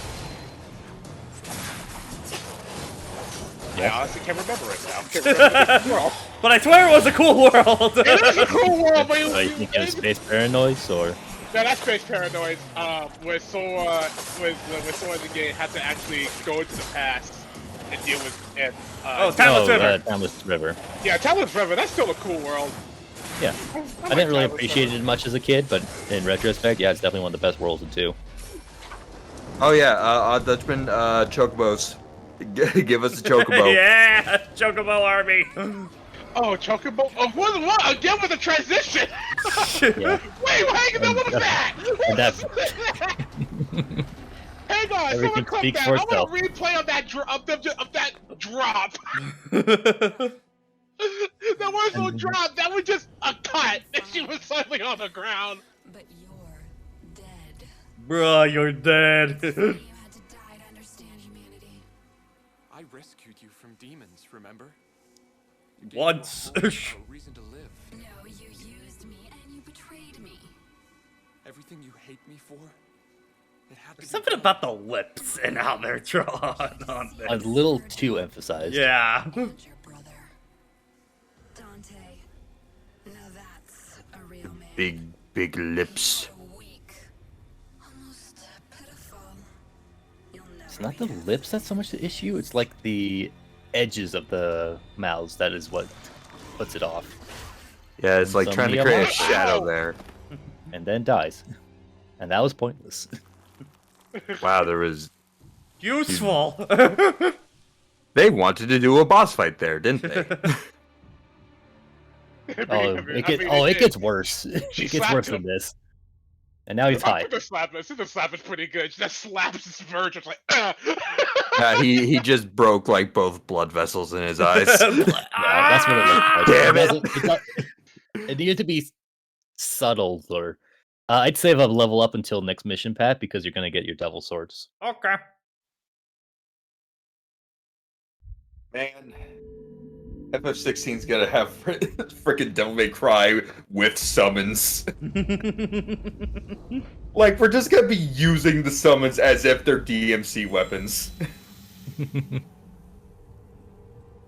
honestly can't remember it now. Can't remember the world. But I swear it was a cool world. It is a cool world, but So you think it was Space Paranoids or? no, that's Space Paranoid. Where Sora, with Sora in the game, had to actually go into the past and deal with it. Timeless River. Timeless River. Yeah, Timeless River. That's still a cool world. Yeah. I didn't really appreciate it much as a kid, but in retrospect, yeah, it's definitely one of the best worlds of 2. Oh yeah, Dutchman, Chocobos. Give us a Chocobo. Yeah, Chocobo Army. Oh, Chocobo. Oh, what? Again with the transition. Yeah. Wait, hang on. What was that? And that- Hang on, Everything someone clip speaks that. for I want itself. a replay of that drop. That was no drop. That was just a cut. And she was suddenly on the ground. But you're dead. Bruh, you're dead. You had to die to understand humanity. I rescued you from demons, remember? Once. No reason to live. No, you used me and you betrayed me. Everything you hate me for, it had to There's be something gone. about the lips and how they're drawn on A this. little too emphasized. Yeah. And your brother. Dante. Now that's a real man. Big lips. So weak. Almost pitiful. You'll never It's not be the enough. lips that's so much the issue, it's like the edges of the mouths that is what puts it off. Yeah, it's like So trying to many create a of them. shadow Ow! there. And then dies. And that was pointless. Wow, there was. Useful. They wanted to do a boss fight there, didn't they? It gets worse. It gets slapped worse him. than this. And now he's high. The slap is pretty good. That slaps his Vergil like. He just broke like both blood vessels in his eyes. Yeah, that's what it looked like. Damn It needed to be subtler. I'd save a level up until next mission, Pat, because you're gonna get your devil swords. Okay. Man, FF16's gonna have freaking Devil May Cry with summons. Like, we're just gonna be using the summons as if they're DMC weapons.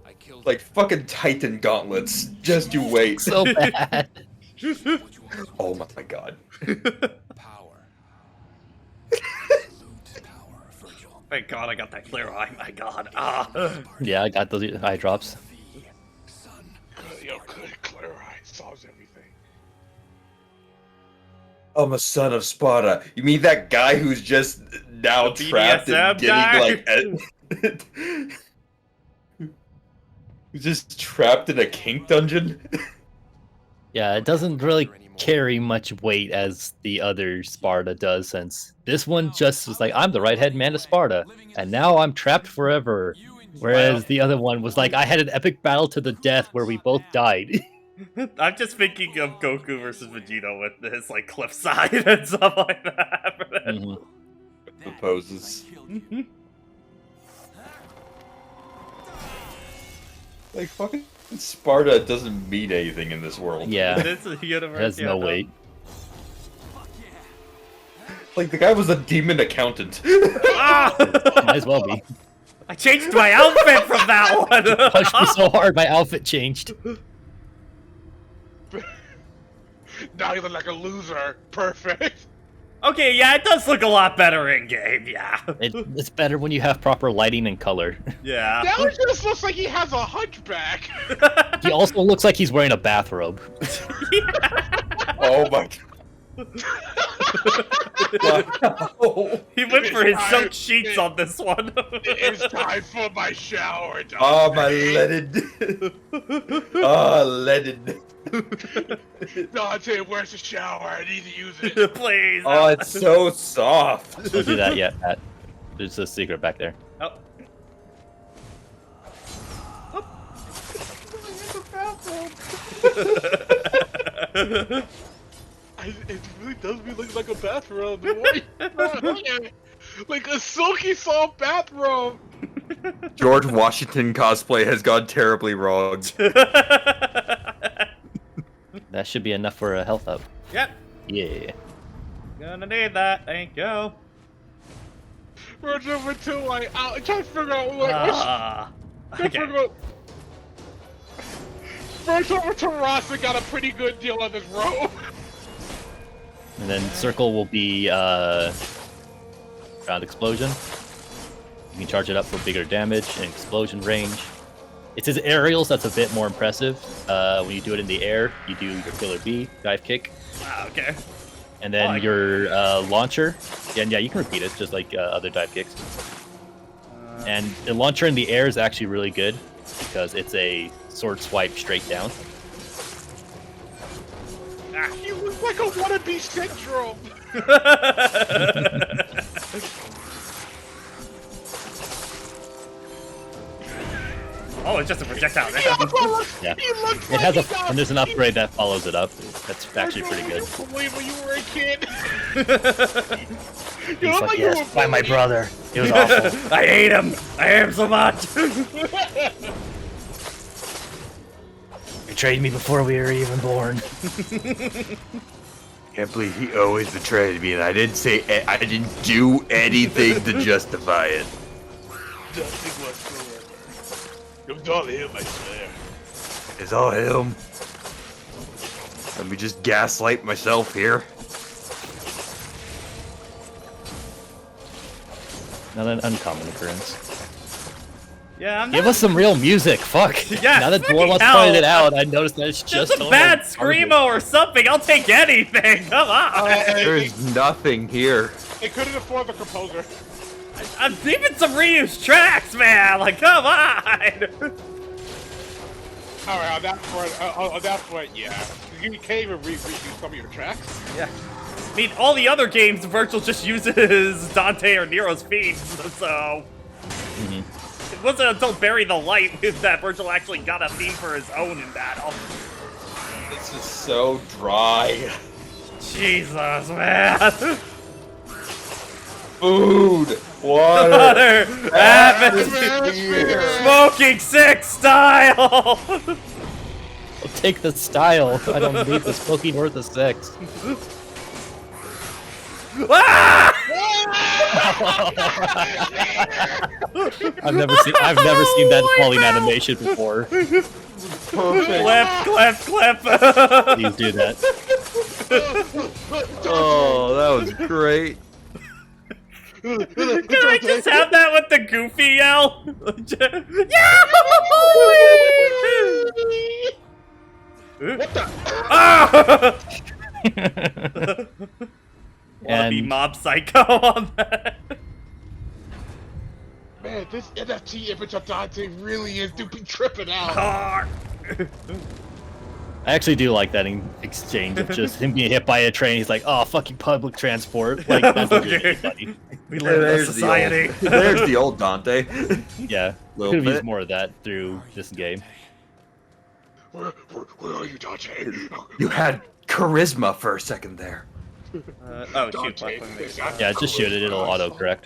I killed Like fucking Titan gauntlets. Just you wait. So bad. Oh my god. power. Absolute power, Vergil. Thank God I got that clear eye. My God. Yeah, I got those eye drops. Son. Yo, clear eye solves everything. I'm a son of Sparta. You mean that guy who's just now The trapped BDSM and guy? getting like who's just trapped in a kink dungeon? Yeah, it doesn't really carry much weight as the other Sparta does, since this one just was like, I'm the right head man of Sparta, and now I'm trapped forever. Whereas the other one was like, I had an epic battle to the death where we both died. I'm just thinking of Goku versus Vegeta with his like cliffside and stuff like that. Mhm. The poses. Like fucking Sparta doesn't mean anything in this world. Yeah, This is a universe. it has no weight. Like the guy was a demon accountant. Ah! Might as well be. I changed my outfit from that one. Punched me so hard, my outfit changed. Now you look like a loser. Perfect. Okay, yeah, it does look a lot better in game. Yeah. It's better when you have proper lighting and color. Yeah. Now it just looks like he has a hunchback. He also looks like he's wearing a bathrobe. Oh my god. He went for his soaked sheets on this one. It's time for my shower, Dante. Oh my leaded. Oh leaded. Dante, where's the shower? I need to use it. Please. Oh, it's so soft. Don't do that yet, Pat. There's a secret back there. Oh. It really does me look like a bathrobe. Like a silky soft bathrobe. George Washington cosplay has gone terribly wrong. That should be enough for a health up. Yep. Yeah. Gonna need that. Thank you. We're over to like I'm trying to figure out like Okay. First over to Ross and got a pretty good deal on this rope. And then circle will be ground explosion. You can charge it up for bigger damage and explosion range. It's his aerials that's a bit more impressive. When you do it in the air, you do your killer B, dive kick. Okay. And then your launcher, and yeah, you can repeat it just like other dive kicks. And the launcher in the air is actually really good because it's a sword swipe straight down. You look like a wannabe syndrome. Oh, it's just a projectile. Yeah. He looks It like has he a, got- and there's an upgrade that follows it up. That's actually pretty good. You believe when you were a kid. You He's look like, like you were yes, by my bullied. brother. It was awful. I hate him. I hate him so much. Betrayed me before we were even born. Can't believe he always betrayed me, and I didn't do anything to justify it. Nothing whatsoever. It was all him, I swear. It's all him. Let me just gaslight myself here. Not an uncommon occurrence. Yeah, I'm Give not... us some real music, fuck. Yeah, now that fucking Dwarwat's hell. pointed it out, I noticed that it's Just just a bad screamo or something. I'll take anything. Come on. There's nothing here. They couldn't afford the composer. I'm even some reused tracks, man. Like, come on. Alright, on that point, yeah. You can't even redo some of your tracks. Yeah. I mean, all the other games, Vergil just uses Dante or Nero's themes, so... It wasn't until Bury the Light that Vergil actually got a theme for his own in battle. This is so dry. Jesus, man. Food, water, Water, atmosphere, smoking six style. I'll take the style. I don't need the smoking or the sex. Ah! I've never seen that falling animation before. Clip, clip, clip. Please do that. Oh, that was great. Can I just have that with the Goofy yell? What the? Ah! Wanna be And Mob Psycho on that? Man, this NFT image of Dante really is be tripping out. Ah. I actually do like that in exchange of just him being hit by a train. He's like, "Oh, fucking public transport!" Like that's not doing anybody. We live in a society. There's the old Dante. Yeah, Little could have used bit. more of that through this game. Where are you, Dante? You had charisma for a second there. Oh shoot! Dante, Yeah, just shoot it; it'll autocorrect.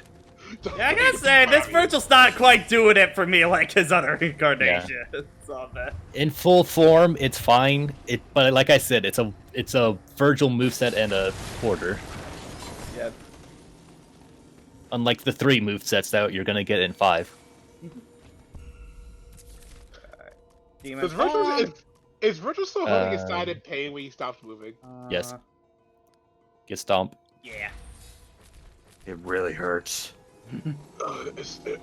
Yeah, I gotta say, this Vergil's not quite doing it for me like his other incarnations on that. In full form, it's fine. But like I said, it's a Vergil moveset and a quarter. Yeah. Unlike the 3 movesets that you're gonna get in 5. Demon Is Song. Vergil still holding his side in pain when he stops moving? Yes. Get stomped. Yeah. It really hurts.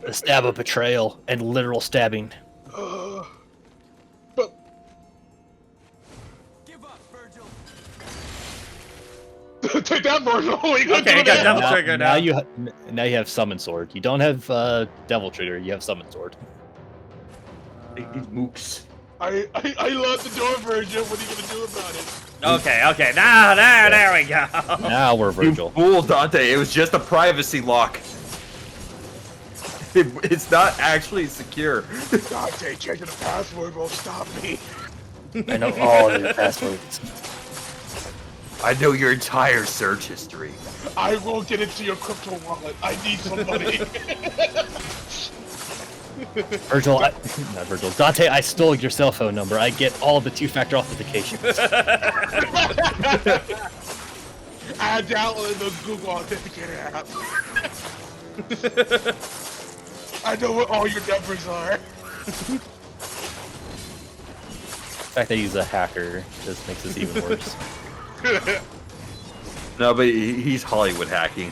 A stab of betrayal and literal stabbing. But Give up, Vergil. take that, Vergil. What are you gonna Okay, do got now? Devil Trigger now. Now you have summon sword. You don't have devil trigger. You have summon sword. These mooks. I love the door, Vergil. What are you gonna do about it? Okay. Now, there we go. Now we're You Vergil. fool, Dante. It was just a privacy lock. It's not actually secure. Dante, changing the password won't stop me. I know all your passwords. I know your entire search history. I will get into your crypto wallet. I need some money. Virgil, not Virgil. Dante, I stole your cell phone number. I get all the 2-factor authentication. I downloaded the Google Authenticator app. I know what all your numbers are. The fact that he's a hacker just makes this even worse. No, but he's Hollywood hacking.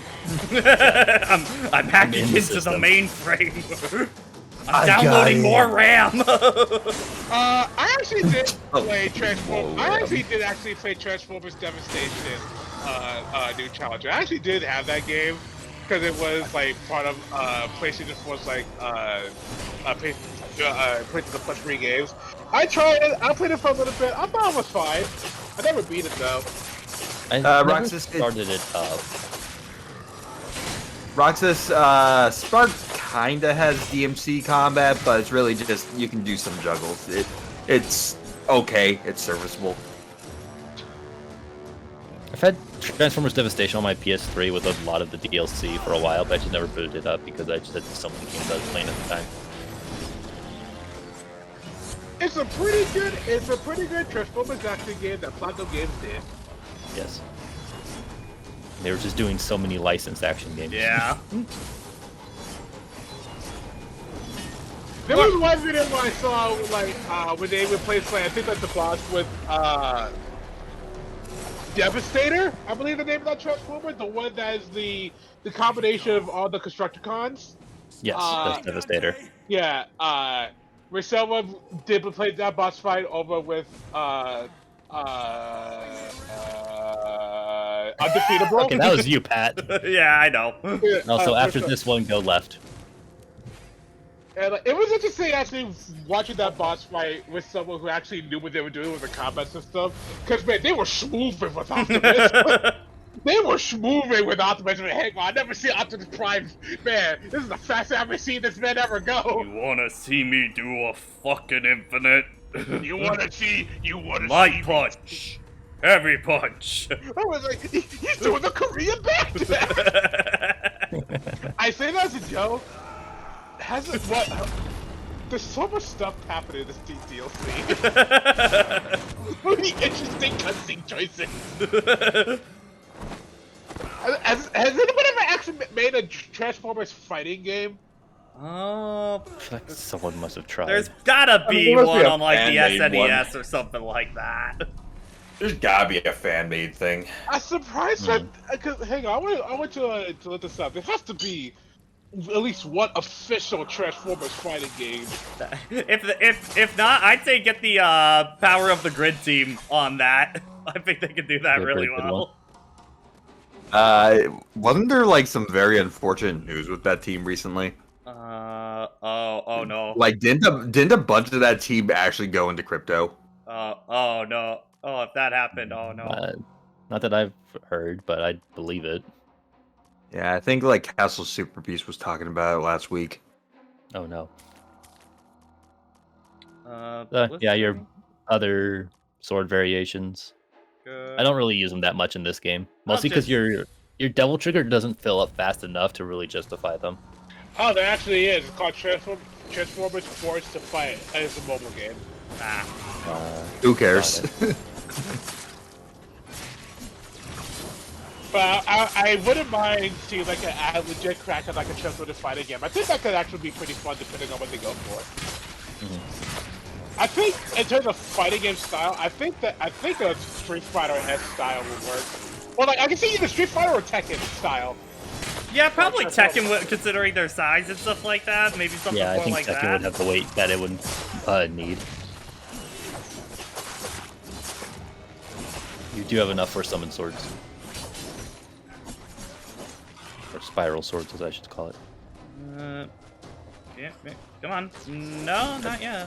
I'm hacking in the into the system. mainframe. I'm I downloading got more it. RAM. I actually did play Transformers. whoa, I wait. actually did play Transformers Devastation, New Challenger. I actually did have that game because it was like part of PlayStation 4's like PlayStation Plus free games. I tried it. I played it for a little bit. I thought it was fine. I never beat it though. I never Roxas, started it up. Roxas, Spark kinda has DMC combat, but it's really just, you can do some juggles. It's okay, it's serviceable. I've had Transformers Devastation on my PS3 with a lot of the DLC for a while, but I just never booted it up because I just had so many games I was playing at the time. It's a pretty good Transformers action game that Platinum Games did. Yes. They were just doing so many licensed action games. Yeah. There was one video where I saw like when they replaced like I think like the boss with Devastator, I believe the name of that Transformer, the one that is the combination of all the Constructicons. Yes, that's Devastator. Yeah, where someone did play that boss fight over with Undefeatable. Okay, that was you, Pat. Yeah, I know. Yeah, Also, after with this one, go left. and it was interesting actually watching that boss fight with someone who actually knew what they were doing with the combat system. Because man, they were smoothing with Optimus. They were smoothing with Optimus. Hang on, I never seen Optimus Prime. Man, this is the fastest I've ever seen this man ever go. You wanna see me do a fucking infinite? You wanna see Light punch. Heavy punch. I was like, he's doing the Korean back. I say that as a joke. Hasn't what? There's so much stuff happening in this DLC. So many interesting cutscene choices. Has anyone ever actually made a Transformers fighting game? Oh, Like someone must have tried. there's gotta be there must be one a on like the fan-made one. SNES or something like that. There's gotta be a fan-made thing. I'm surprised that. Hang on, I want to look this up. There has to be at least one official Transformers fighting game. If not, I'd say get the Power of the Grid team on that. I think they could do that Be a really pretty good well. Wasn't there like some very unfortunate news with that team recently? Oh no. Like, didn't a bunch of that team actually go into crypto? Oh no. Oh, if that happened, oh no. Not that I've heard, but I believe it. Yeah, I think like Castle Super Beast was talking about it last week. Oh no. Blitzkrieg, Yeah, your other sword variations. good. I don't really use them that much in this game, mostly because just- your double trigger doesn't fill up fast enough to really justify them. Oh, there actually is. It's called Transformers Force to Fight. It's a mobile game. Ah. Who cares? But I wouldn't mind seeing like a legit crack at like a Transformers fighting game. I think that could actually be pretty fun depending on what they go for. I think in terms of fighting game style, I think a Street Fighter S style would work. Or like I can see either Street Fighter or Tekken style. Yeah, probably Tekken, considering their size and stuff like that. Maybe something Yeah, I more think like Tekken that. would have the weight that it would need. You do have enough for summon swords. Or spiral swords, as I should call it. Yeah, come on. No, not yet.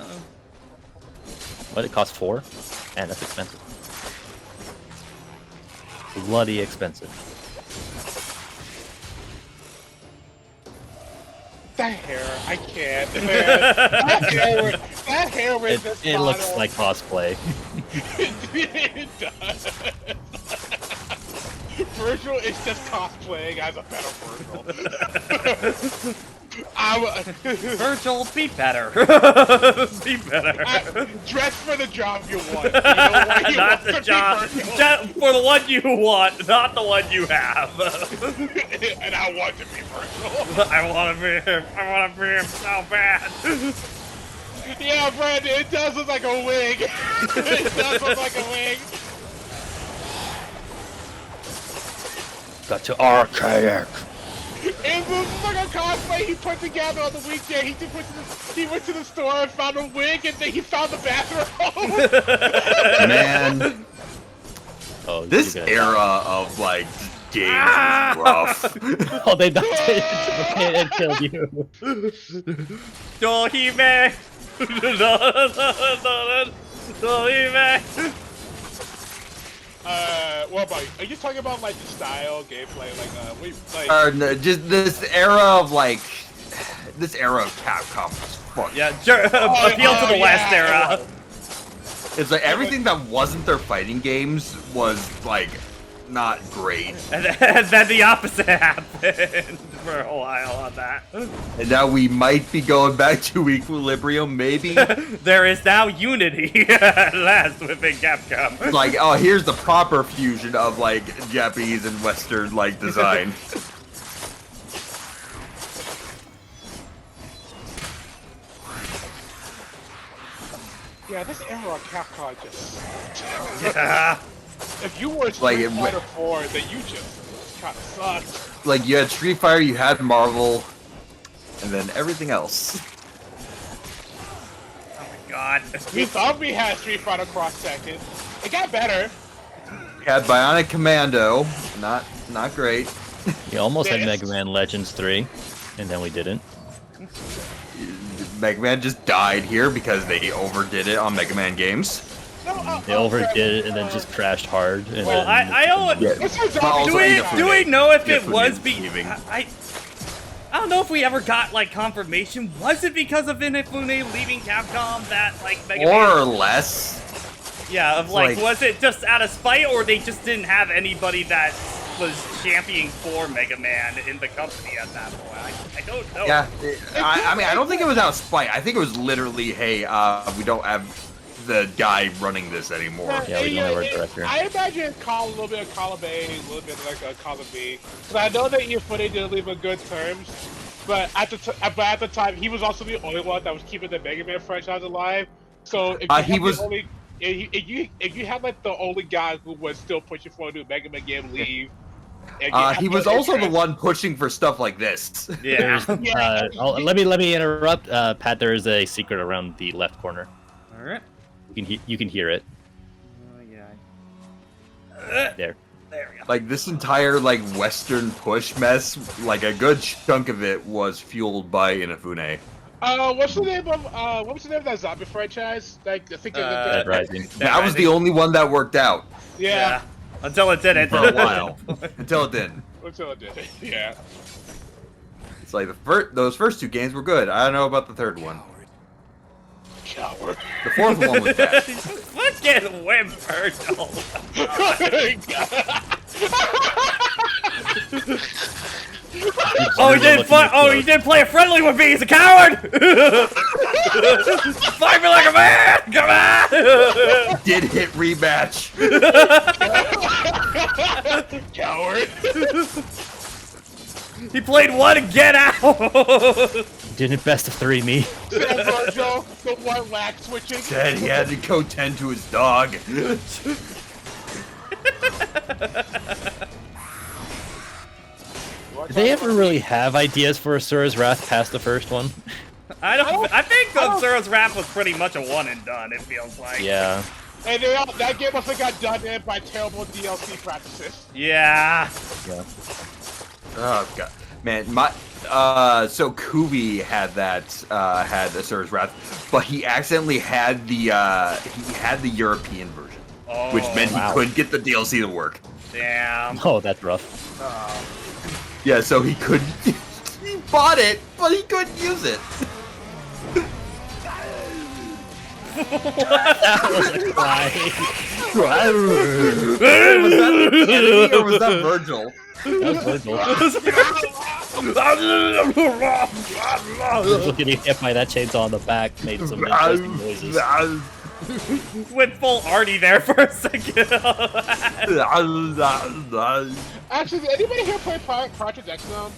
What, it costs 4? Man, that's expensive. Bloody expensive. That hair, I can't. Man. that hair with this It looks model. like cosplay. It does. Vergil is just cosplaying as a better Vergil. Vergil, be better. Be better. Dress for the job you want. You don't want you Not want the to be job. Vergil. For the one you want, not the one you have. And I want to be Vergil. I want to be him. I want to be him so bad. Yeah, Brandon, it does look like a wig. It does look like a wig. Got to archaic. It looks like a cosplay he put together on the weekend. He went to the store and found a wig, and then he found the bathroom. Man, Oh, this you're gonna era of like games is rough. die. Oh, they knocked it into the pit and killed you. Dohime. Dohime. What about you? Are you talking about like the style, gameplay, like No, just this era of Capcom was fucked. Yeah, appeal to the West era. It's like everything that wasn't their fighting games was like not great. And then the opposite happened for a while on that. And now we might be going back to equilibrium, maybe. There is now unity at last within Capcom. Like, oh, here's the proper fusion of like Japanese and Western like design. yeah, this era of Capcom just. Yeah. If you were Like, Street Fighter 4, then you just kind of sucked. Like you had Street Fighter, you had Marvel, and then everything else. Oh my god. We thought we had Street Fighter Cross Second. It got better. We had Bionic Commando, not great. We almost had Mega Man Legends 3, and then we didn't. Mega Man just died here because they overdid it on Mega Man games. They overdid it and then just crashed hard. And Well, then I don't. Yeah. Do we know if it Inafune was leaving. I don't know if we ever got like confirmation. Was it because of Inafune leaving Capcom that like Mega More Man? or less. Yeah, of like- was it just out of spite, or they just didn't have anybody that was championing for Mega Man in the company at that point? I don't know. Yeah, I mean, I don't think it was out of spite. I think it was literally, hey, we don't have the guy running this anymore. Yeah, we don't have our director. I imagine a little bit of column A, a little bit like a column B. Because I know that Inafune didn't leave on good terms, but at the time, he was also the only one that was keeping the Mega Man franchise alive. So if you had like the only guy who was still pushing for a new Mega Man game leave. He was also the one pushing for stuff like this. Yeah. Let me interrupt, Pat. There is a secret around the left corner. All right. You can hear it. Yeah. There. There we go. Like this entire like Western push mess, like a good chunk of it was fueled by Inafune. What's the name of what was the name of that zombie franchise? Like I think Dead Rising. That was the only one that worked out yeah. Until it didn't. for a while, until it didn't. Until it did. Yeah. It's like those first two games were good. I don't know about the third one. Coward. The fourth one was bad. Fucking whip Vergil. Oh, he didn't play a friendly with me. He's a coward. Fight me like a man. Come on. Did hit rematch. Coward. He played one and get out. Didn't best of 3 me. Vergil, the one lag switching. Said he had to go tend to his dog. Did they ever really have ideas for Asura's Wrath past the first one? I think Asura's Wrath was pretty much a one and done. It feels like. Yeah. And that game also got done in by terrible DLC practices. Yeah. Yeah. Oh god, man, so Kubi had had Asura's Wrath, but he accidentally had the European version, which meant he couldn't get the DLC to work. Damn. Oh, that's rough. Yeah, so he couldn't. He bought it, but he couldn't use it. That was a cry. Was that Kennedy or was that Vergil? That was Vergil. Just getting hit by that chainsaw on the back made some interesting noises. Went full Artie there for a second. Actually, did anybody here play Project X Zone?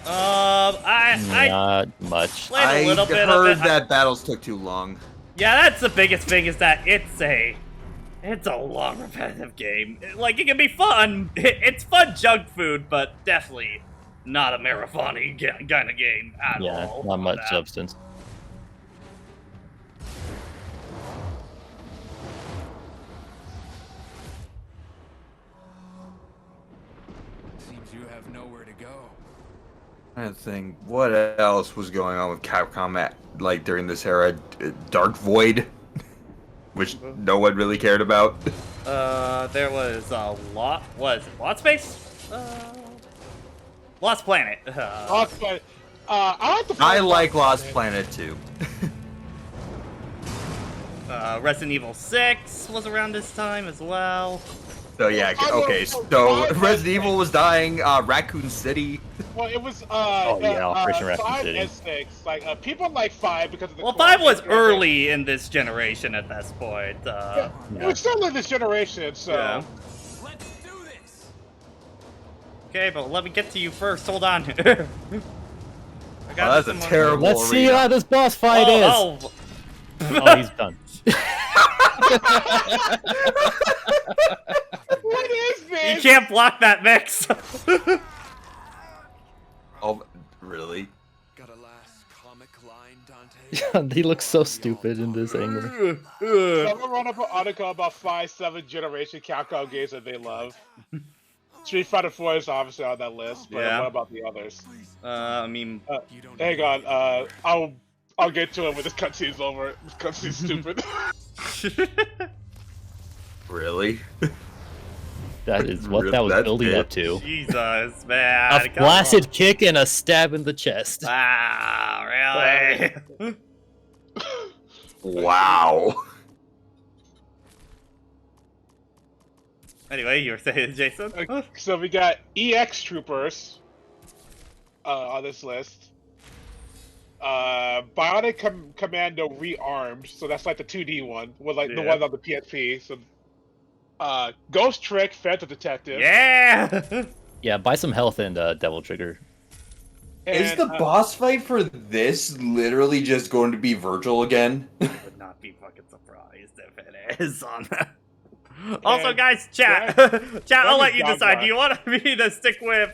I Not much. played a little bit of heard it. that battles took too long. Yeah, that's the biggest thing, is that it's a long, repetitive game. Like, it can be fun. It's fun junk food, but definitely not a marathon-y kind of game at Yeah, all. not much That. substance. Seems you have nowhere to go. I don't think what else was going on with Capcom like during this era. Dark Void, which no one really cared about. There was a lot. Was it Lost Space? Lost Planet. Lost Planet. I like Lost Planet too. Resident Evil 6 was around this time as well. So yeah, okay. So Resident Evil was dying. Raccoon City. Well, it was Operation Raccoon 5 City. and 6. Like people like 5 because of the. Well, co-op 5 was nature. early in this generation at this point. It was still in this generation, so. Yeah. Let's do this. Okay, but let me get to you first. Hold on. I got That's a some- terrible. Let's see arena. how this boss fight is. Oh, Oh, he's done. What is this? you can't block that mix. Oh, really? Gotta last. decline, Dante. He looks so stupid in this angle. Someone wrote up an article about 5-7 generation Capcom games that they love. Street Fighter 4 is obviously on that list, but Yeah. what about the others? I mean, You don't Hang need on, I'll get to it when this cutscene's over. This cutscene's stupid. Really? That is what that was That's building it. up to. Jesus, man. A come blasted on. kick and a stab in the chest. Wow, really? Wow. Anyway, you were saying, Jason? So we got EX Troopers on this list. Bionic Commando Rearmed, so that's like the 2D one, with like the Yeah. one on the PSP. So, Ghost Trick, Phantom Detective. Yeah! Yeah, buy some health and Devil Trigger. Is and, the boss fight for this literally just going to be Vergil again? Would not be fucking surprised if it is on that. Also, And guys, chat. Chat, I'll let you decide. Do you want me to stick with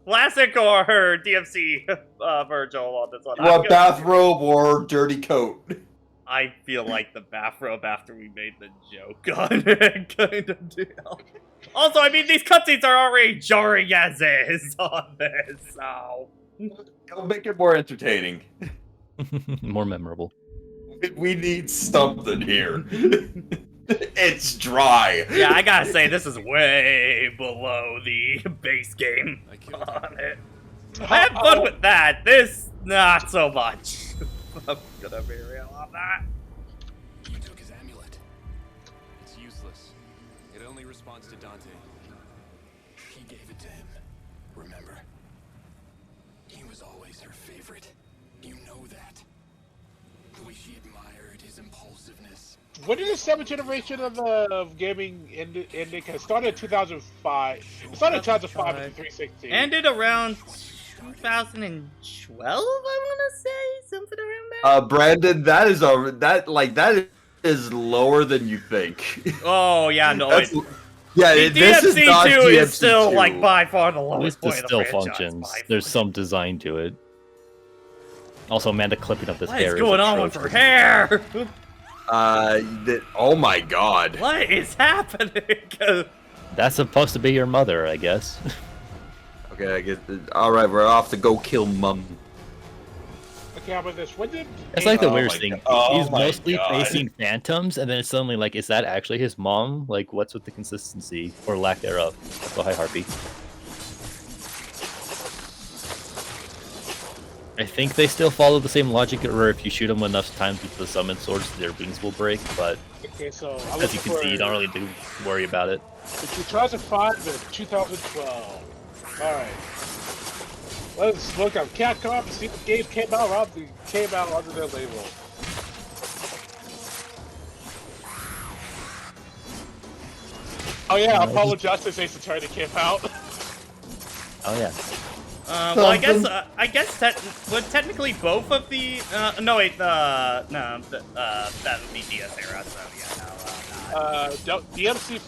Classic or DMC Vergil on this one? You want bathrobe or dirty coat? I feel like the bathrobe after we made the joke on it kind of deal. Also, I mean, these cutscenes are already jarring as is on this, so... It'll make it more entertaining. More memorable. We need something here. It's dry. Yeah, I gotta say, this is way below the base game I killed him. on it. I had fun with that. This, not so much. I'm gonna be real on that. You took his amulet. It's useless. It only responds to Dante. She gave it to him. Remember? He was always her favorite. You know that. The way she admired his impulsiveness. When did the 7th generation of gaming end? It started in 2005. It started in 2005 with the 360. Ended around 2012, I wanna say? Something around there? Brandon, that is lower than you think. Oh, yeah, no, That's- it, yeah, the this is DMC2 not DMC2. is still, like, by far the At lowest least it point of the still franchise. functions. by There's far. some design to it. Also, Amanda clipping up this What hair. is going on with her hair? Oh my god. What is happening? That's supposed to be your mother, I guess. Okay, I get. Alright, we're off to go kill Mum. Okay, how about this? When did It's like the Oh weirdest my thing. God. Oh He's my mostly God. facing phantoms, and then it's suddenly like, is that actually his mom? Like, what's with the consistency or lack thereof? So hi, Harpy. I think they still follow the same logic, where if you shoot them enough times with the summon swords, their wings will break. But Okay, so I'm as you can see, you don't really do worry about it. It's 2005 to 2012. Alright. Let's look up Capcom and see what games came out under their label. Oh yeah, Apollo Justice Ace Attorney came out. Oh yeah. Well, I guess would technically both of the, no wait, that would be DS era, so yeah, no, DMC,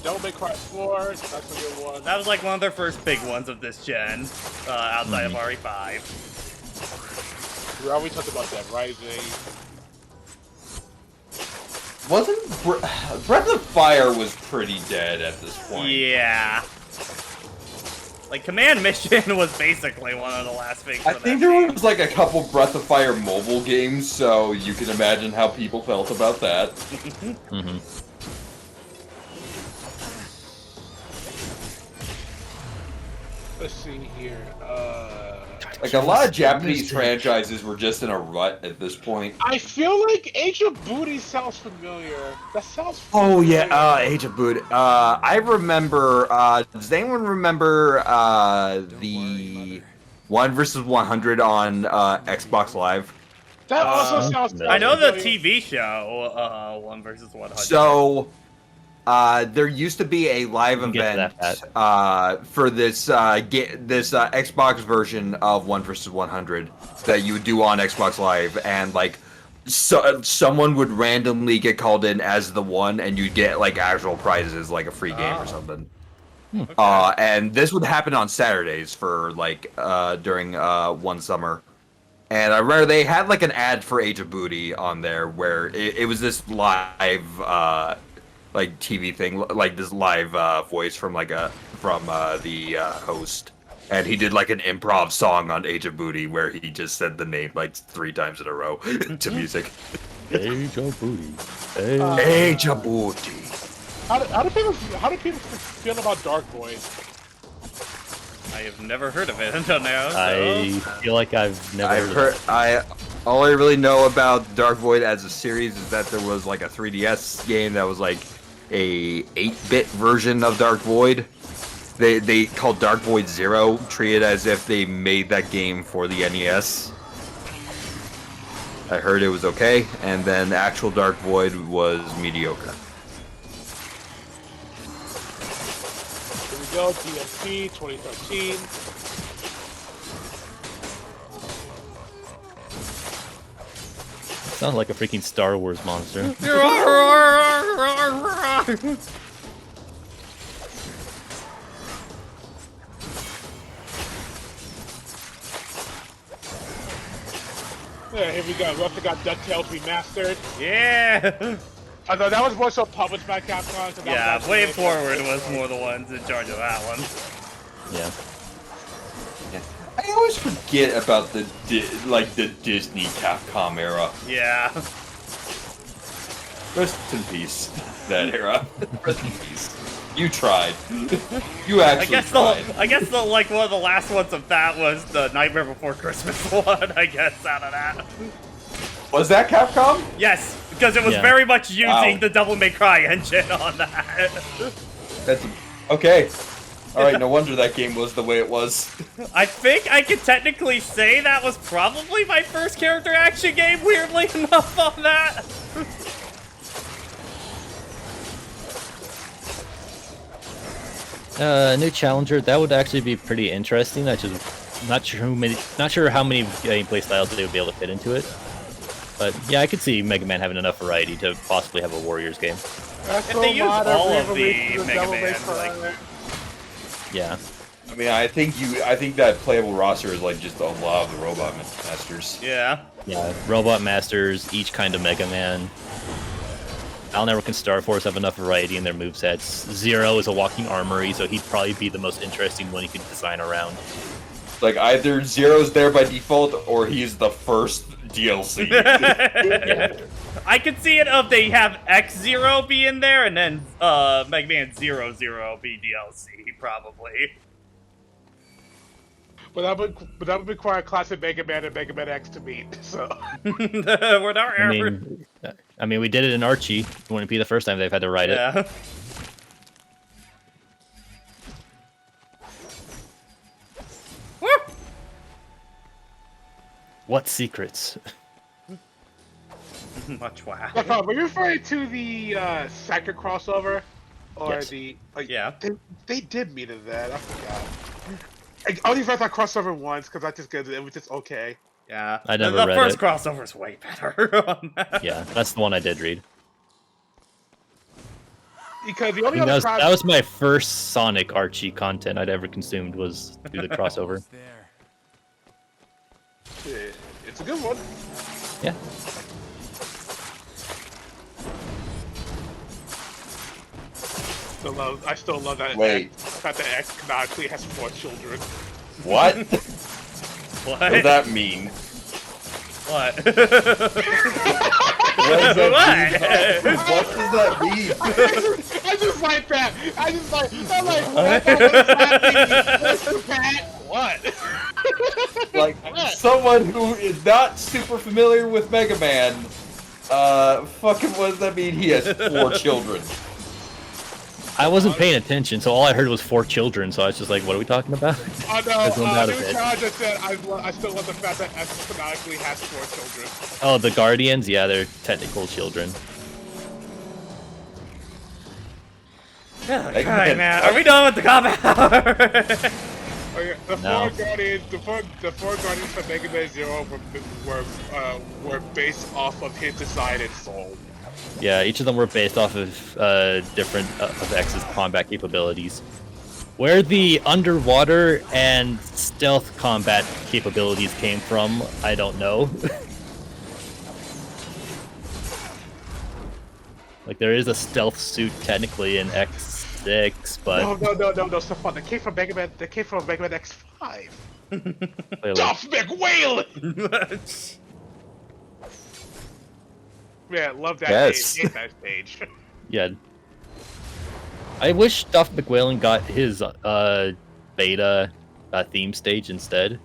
Don't Make Cry 4, that's a good one. that was like one of their first big ones of this gen, outside of RE5. We already talked about that, Rising. Wasn't Breath of Fire was pretty dead at this point. Yeah. Like, Command Mission was basically one of the last things. I think there was like a couple Breath of Fire mobile games, so you can imagine how people felt about that. Mm-hmm. Let's see here. Like a lot of Japanese franchises were just in a rut at this point. I feel like Age of Booty sounds familiar. That sounds Oh familiar. yeah, Age of Boot. I remember. Does anyone remember the 1 vs 100 on Xbox Live? That also sounds no. I know the familiar. TV show, 1 vs 100. So, there used to be a live We can get to event that, for this Xbox version of 1 vs 100 that you would do on Xbox Live, and like someone would randomly get called in as the one, and you'd get like actual prizes, like a free game or something. And this would happen on Saturdays for like during one summer. And I remember they had like an ad for Age of Booty on there where it was this live like TV thing, like this live voice from the host, and he did like an improv song on Age of Booty where he just said the name like 3 times in a row to music. Age of Booty. Age of Booty. How do people feel about Dark Void? I have never heard of it until now. So. I feel like I've never All I really know about Dark Void as a series is that there was like a 3DS game that was like a 8-bit version of Dark Void. They called Dark Void 0, treated as if they made that game for the NES. I heard it was okay, and then actual Dark Void was mediocre. Here we go, DMC 2013. Sounds like a freaking Star Wars monster. Yeah, here we go. We also got DuckTales Remastered. Yeah. Although that was more so published by Capcom. So that Yeah, was Way Forward was more the ones in charge of that one. Yeah. I always forget about the Disney Capcom era. Yeah. Rest in peace, that era. Rest in peace. You tried. You actually tried. I guess the like one of the last ones of that was the Nightmare Before Christmas one. I guess out of that. Was that Capcom? Yes, because it was Yeah. very much using Wow. the Devil May Cry engine on that. That's okay. All right, no wonder that game was the way it was. I think I could technically say that was probably my first character action game. Weirdly enough, on that. New challenger, that would actually be pretty interesting. I just not sure how many gameplay styles they would be able to fit into it. But yeah, I could see Mega Man having enough variety to possibly have a Warriors game. That's If they use all of the re-released Mega Devil May Man, Cry. like- Yeah. I mean, I think that playable roster is like just a lot of the Robot Masters. Yeah. Yeah, Robot Masters, each kind of Mega Man. Al Network and Star Force have enough variety in their movesets. Zero is a walking armory, so he'd probably be the most interesting one you could design around. Like either Zero's there by default or he's the first DLC. I could see it if they have X-Zero be in there and then Mega Man 00 be DLC, probably. But that would require classic Mega Man and Mega Man X to meet. So We're not I mean, we did it in Archie. It wouldn't be the first time they've had to write it. Yeah. Woo! What secrets? Much wow. were you referring to the second crossover? Or Yes. the Yeah. they did meet in that, I forgot. I only read that crossover once because it was just okay. Yeah. I never the read first it. crossover's way better on that. Yeah, that's the one I did read. Because the only That other was, that was my first Sonic Archie content I'd ever consumed was through the crossover. There. it's a good one. Yeah. I still love that. Wait. That the X canonically has 4 children. What? What? What does that mean? What? What does that What? mean? What does that mean? I just like that. I'm like, what? Pat? What? Like, someone who is not super familiar with Mega Man, fucking what does that mean? He has 4 children. I wasn't paying attention, so all I heard was 4 children, so I was just like, what are we talking about? I I zoned out know. a New bit. Charge said I still love the fact that X canonically has 4 children. Oh, the Guardians? Yeah, they're technical children. God, man. Are we done with the combat? Okay, the No. four guardians from Mega Man Zero were based off of his decided soul. Yeah, each of them were based off of different of X's combat capabilities. Where the underwater and stealth combat capabilities came from, I don't know. Like, there is a stealth suit technically in X6, but No, Stefan. That came from Mega Man. That came from Mega Man X5. clearly, Duff McWhalen. Man, love that Yes. page. Hate that page. yeah. I wish Duff McWhalen got his beta theme stage instead,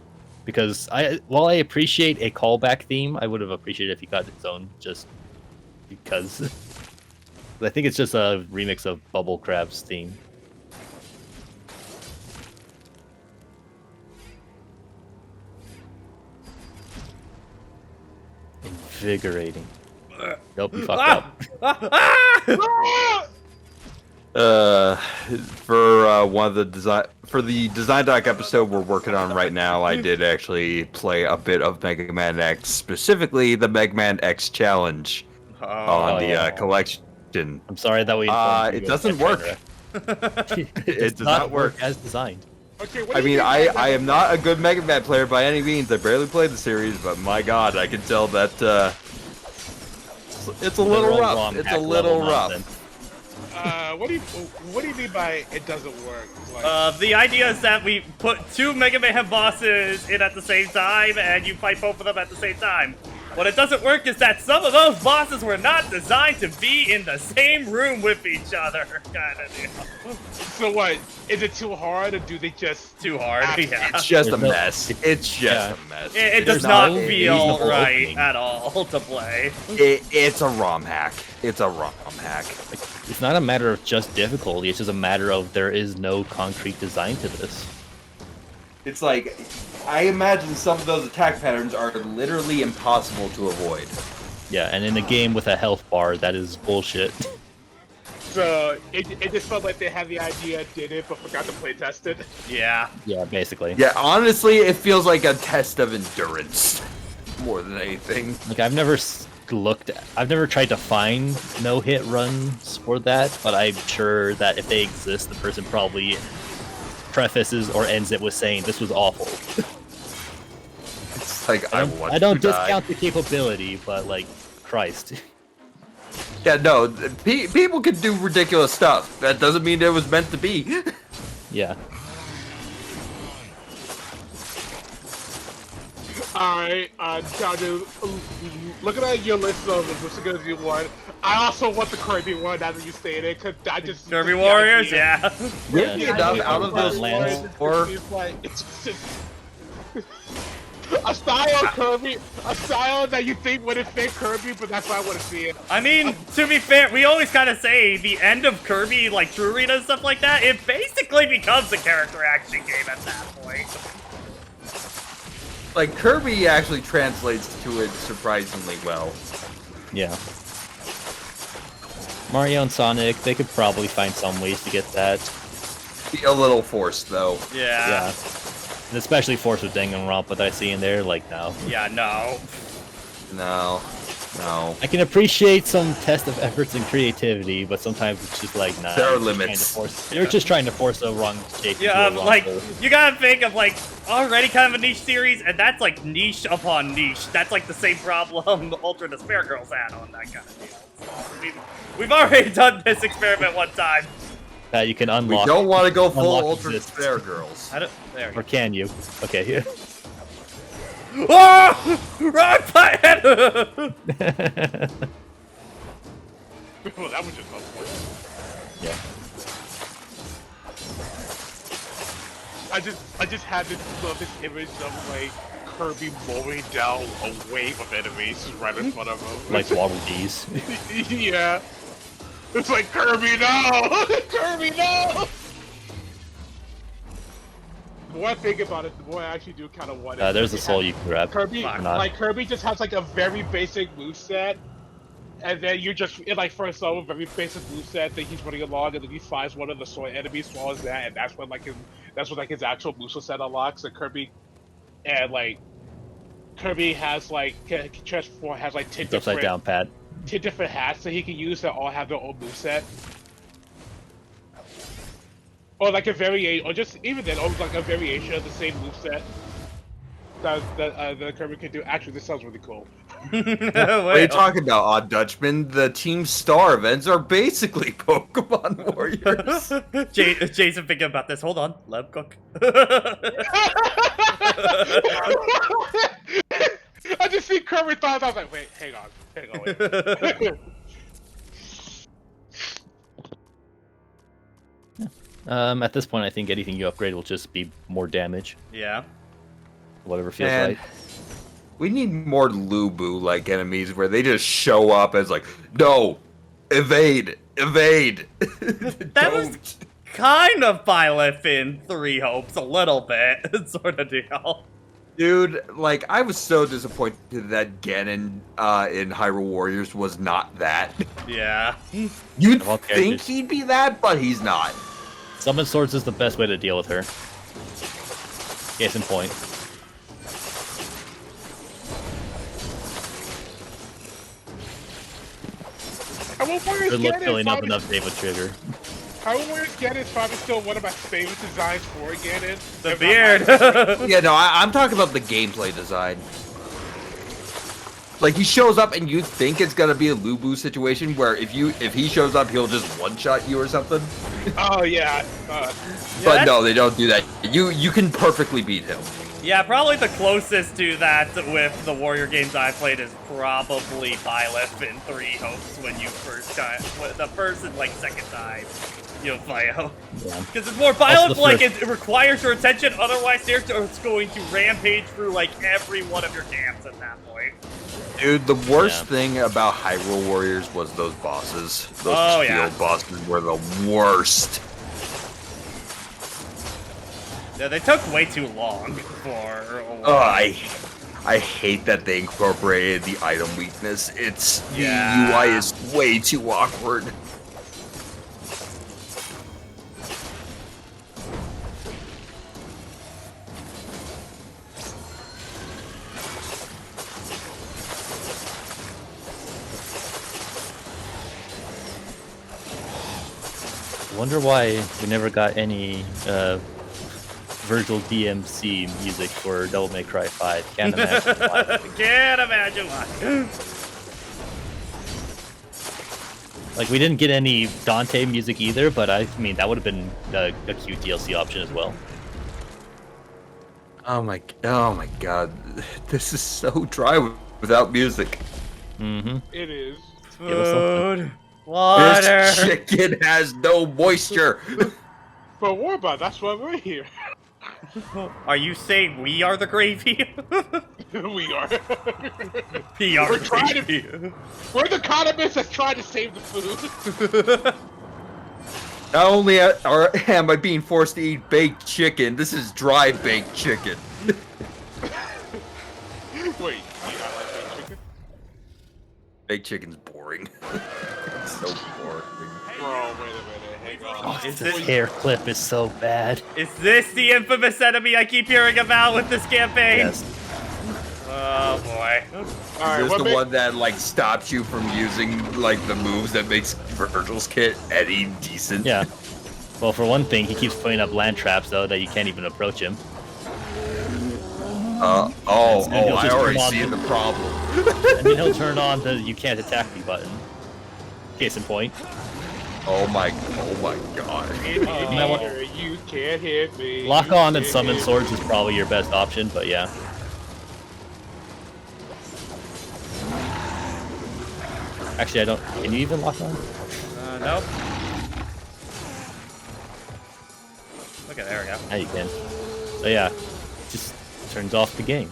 because while I appreciate a callback theme, I would have appreciated if he got his own just because. I think it's just a remix of Bubble Crab's theme. Invigorating. Nope, you fucked up. For one of the design doc episode we're working on right now, I did actually play a bit of Mega Man X, specifically the Mega Man X challenge on the collection. I'm sorry that we. It doesn't work. It does not work as designed. Okay, I mean, I am not a good Mega Man player by any means. I barely played the series, but my god, I can tell that it's a little rough. It's a little rough. What do you mean by it doesn't work? Like, The idea is that we put 2 Mega Man bosses in at the same time, and you fight both of them at the same time. What it doesn't work is that some of those bosses were not designed to be in the same room with each other, kind of deal. so what? Is it too hard, or do they just Too hard, yeah. It's just a mess. It's just a mess. It does It's not no feel reasonable right opening. at all to play. It's a ROM hack. It's a ROM hack. It's not a matter of just difficulty. It's just a matter of there is no concrete design to this. It's like, I imagine some of those attack patterns are literally impossible to avoid. Yeah, and in a game with a health bar, that is bullshit. so it just felt like they had the idea, did it, but forgot to play test it? Yeah. Yeah, basically. Yeah, honestly, it feels like a test of endurance more than anything. Like, I've never tried to find no-hit runs for that, but I'm sure that if they exist, the person probably prefaces or ends it with saying, this was awful. It's like, I don't discount the capability, but, like, Christ. Yeah, no, people can do ridiculous stuff. That doesn't mean it was meant to be. Yeah. Alright, John, looking at your list of the games you won, I also want the Kirby one now that you stated, because I just... Kirby Warriors, yeah. Weirdly enough, out of those four, It's like, it's just... a style Kirby, a style that you think wouldn't fit Kirby, but that's why I want to see it. I mean, to be fair, we always kind of say the end of Kirby, like True Arena and stuff like that, it basically becomes a character action game at that point. like, Kirby actually translates to it surprisingly well. Yeah. Mario and Sonic, they could probably find some ways to get that. A little forced, though. Yeah. And especially forced with Danganronpa that I see in there, like, no. Yeah, no. No. I can appreciate some test of efforts and creativity, but sometimes it's just like, nah. There are you're just limits. trying to force- You're just trying to force a wrong shape. Yeah, into a wrong like, goal. you gotta think of, like, already kind of a niche series, and that's, like, niche upon niche. That's, like, the same problem Ultra Despair Girls had on that kind of deal. So, we've already done this experiment one time. That you can We unlock. don't want to go full unlock Ultra exists. Despair Girls. I don't, there we Or go. can you? Okay. Oh! Wrong button! Well, that was just helpful. Yeah. I just had this image of like Kirby mowing down a wave of enemies right in front of him. Like Waddle Dees. Yeah. It's like Kirby, no! Kirby, no! The more I think about it, the more I actually do kind of want it. There's a soul you can grab. Kirby, Or not. like Kirby just has like a very basic moveset, and then you just like first off a very basic moveset that he's running along, and then he finds one of the sword enemies, swallows that, and that's when his actual moveset unlocks. And Kirby has like can transform, has like 10 It's upside different down, Pat. 10 different hats that he can use that all have their own moveset. or like a variation, or just even then, or like a variation of the same moveset that Kirby can do. Actually, this sounds really cool. What are you talking about, Odd Dutchman? The Team Star events are basically Pokemon Warriors. Jason thinking about this. Hold on, let him cook. I just see Kirby thoughts. I was like, wait, hang on, wait. At this point, I think anything you upgrade will just be more damage. Yeah. Whatever feels Man, right. we need more Lubu like enemies where they just show up as like, no, evade. That was kind of Byleth in Three Hopes, a little bit, sort of deal. Dude, like, I was so disappointed that Ganon in Hyrule Warriors was not that. Yeah. You'd Of all think characters. he'd be that, but he's not. Summon Swords is the best way to deal with her. Case in point. Good luck filling up enough save with trigger. Hyrule Warriors Ganon is probably still one of my favorite designs for Ganon. The If beard. Yeah, no, I'm talking about the gameplay design. Like, he shows up and you think it's gonna be a Lubu situation where if he shows up, he'll just one-shot you or something. Oh yeah. But no, they don't do that. You can perfectly beat him. Yeah, probably the closest to that with the Warrior games I played is probably Byleth in Three Hopes when you first got the first and like second time you play him. Yeah. Because it's more Byleth, like it requires your attention, otherwise they're just going to rampage through like every one of your camps at that point. Dude, the worst thing about Hyrule Warriors was those bosses. Those field bosses were the worst. Yeah, they took way too long for a while. Oh, I hate that they incorporated the item weakness. The UI is way too awkward. Wonder why we never got any Vergil DMC music for Devil May Cry 5. Can't imagine why. Can't imagine why. Like, we didn't get any Dante music either, but I mean, that would have been a cute DLC option as well. Oh my god. This is so dry without music. Mm-hmm. It is. Give us something. Food, water. This chicken has no moisture. But Warba, that's why we're here. Are you saying we are the gravy? We are. We're trying to. We're the condiments that's trying to save the food. Not only am I being forced to eat baked chicken, this is dry baked chicken. Wait, do you not like baked chicken? Baked chicken's boring. It's so boring. Bro, wait a minute. Hang on. Oh, Is this this- hair clip is so bad. Is this the infamous enemy I keep hearing about with this campaign? Yes. Oh boy. Alright, Is this the one that like stops you from using like the moves that makes Vergil's kit any decent? Yeah. Well, for one thing, he keeps putting up land traps, though, that you can't even approach him. And he'll just I already turn on see the problem. And then he'll turn on the "you can't attack me" button. Case in point. Oh my god. You can't hit me. Lock you on and can't summon hit swords is probably your best option, but yeah. Actually, I don't. Can you even lock on? Nope. Okay, there we go. Now you can. So yeah, just turns off the game.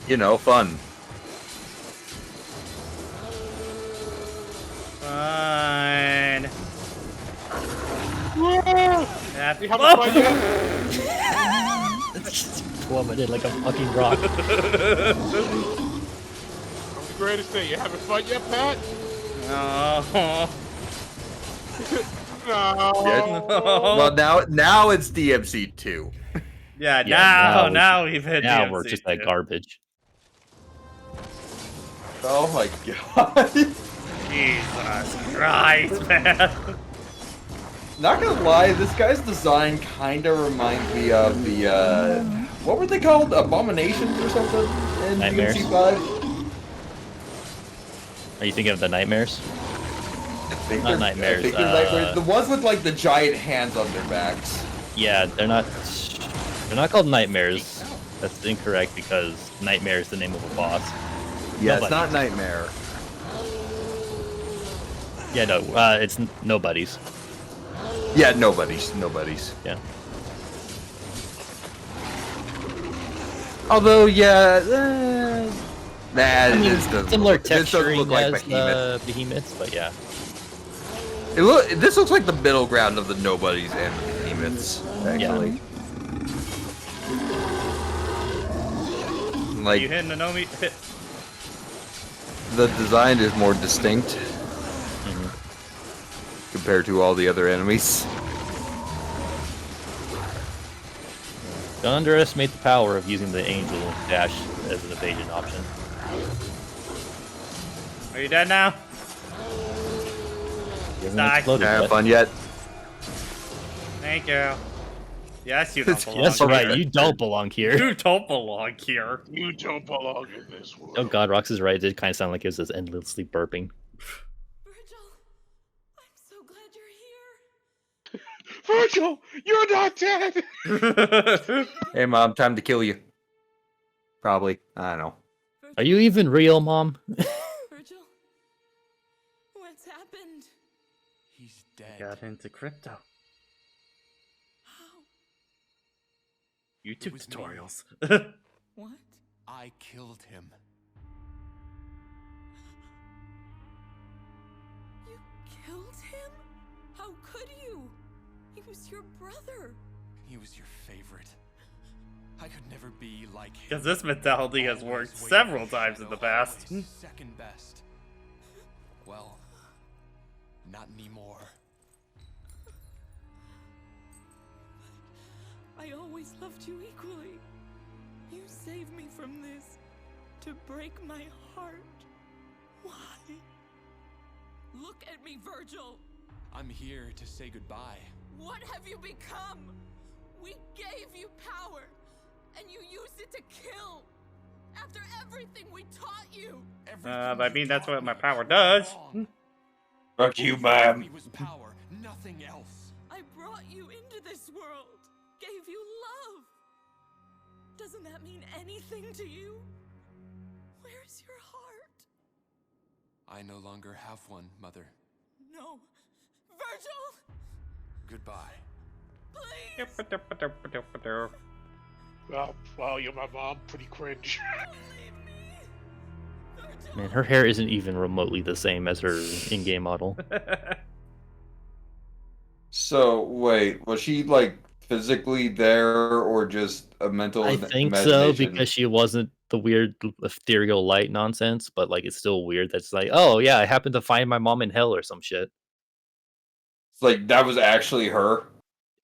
You know, fun. Fine. You haven't fun yet? Plummeted like a fucking rock. I'm the greatest thing. You having fun yet, Pat? No. No. Well, now it's DMC 2. Yeah, Yeah, now we've hit Now DMC we're just like too. garbage. Oh my god. Jesus Christ, man. Not gonna lie, this guy's design kind of reminds me of the, what were they called? Abominations or something in Nightmares. DMC 5? Are you thinking of the nightmares? I think Not they're nightmares, I think they're nightmares. The ones with like the giant hands on their backs. Yeah, they're not called nightmares. That's incorrect because nightmare is the name of a boss. Yeah, Nobody. it's not Nightmare. Yeah, no, it's nobody's. Yeah, nobody's. Yeah. Although, yeah, I mean, this doesn't similar look, this doesn't texturing look like as Behemoth. behemoths, but yeah. This looks like the middle ground of the nobodies and the behemoths, actually. Like, You hitting the Nomi? Hit. the design is more distinct compared to all the other enemies. Don't underestimate the power of using the angel dash as an evasion option. Are you dead now? He hasn't Die. exploded Not yet. have fun yet. Thank you. Yes, you don't belong That's here. right, you don't belong here. You don't belong here. You don't belong in this world. Oh god, Rox is right, it did kind of sound like it was just endlessly burping. Vergil, I'm so glad you're here. Vergil, you're not dead! Hey, Mom, time to kill you. Probably. I don't know. Are you even real, Mom? Vergil, what's happened? He's dead. Got into crypto. How? YouTube was me. tutorials. What? I killed him. You killed him? How could you? He was your brother. He was your favorite. I could never be like him. Because this mentality has Always worked waiting several for times in shadow, the past. always second best. Well, not anymore. I always loved you equally. You saved me from this to break my heart. Why? Look at me, Vergil. I'm here to say goodbye. What have you become? We gave you power, and you used it to kill. After everything we taught you. I mean, that's what my power does. Fuck you, All ma'am. was power, nothing else. I brought you into this world, gave you love. Doesn't that mean anything to you? Where's your heart? I no longer have one, Mother. No. Vergil, Goodbye. please. Wow, you're my mom. Pretty cringe. Don't leave me. Vergil. Man, her hair isn't even remotely the same as her in-game model. So, wait, was she, like, physically there or just a mental I think so, imagination? because she wasn't the weird ethereal light nonsense, but like it's still weird that's like, oh yeah, I happened to find my mom in hell or some shit. It's like, that was actually her?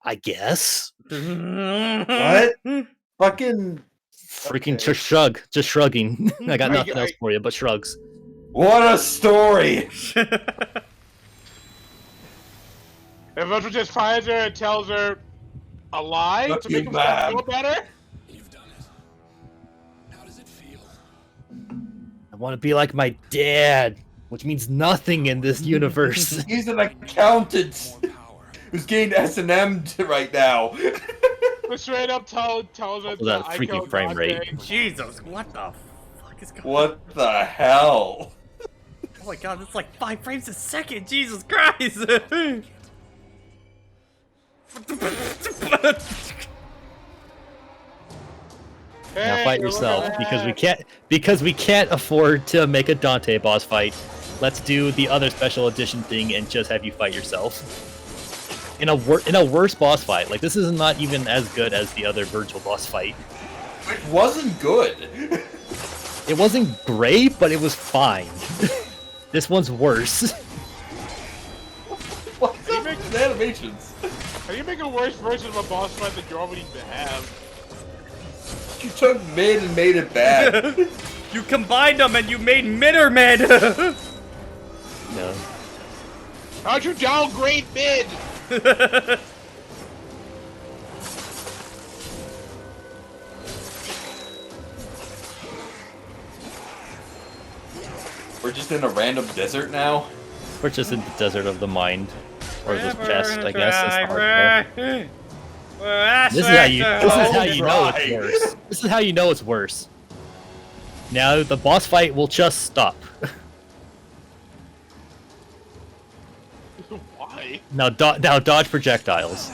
I guess. What? Fucking... Freaking Okay. just shrugging. I got I- nothing else for you but shrugs. What a story! And Vergil just finds her and tells her a lie Fuck to you, make himself ma'am. feel better? You've done it. How does it feel? I want to be like my dad, which means nothing in this universe. He's an accountant More power. who's getting S&M right now. But straight up tells her That I freaking killed frame Dante. rate. Jesus, what the fuck is going on? What the hell? Oh my god, that's like 5 frames a second! Jesus Christ! Now Hey, fight look yourself at because we can't afford to make a Dante boss fight. Let's do the other special edition thing and just have you fight yourself. In a worse boss fight. Like this is not even as good as the other Vergil boss fight. It wasn't good. It wasn't great, but it was fine. This one's worse. What's up with the animations? How do you make a worse version of a boss fight that you already have? You took mid and made it bad. You combined them and you made Mitter Mid! No. How'd you downgrade mid? We're just in a random desert now. We're just in the desert of the mind. Or the Forever chest, I guess. It's driver. hard Well, This is how you know it's Right. worse. This is how you know it's worse. Now the boss fight will just stop. Why? Now dodge projectiles.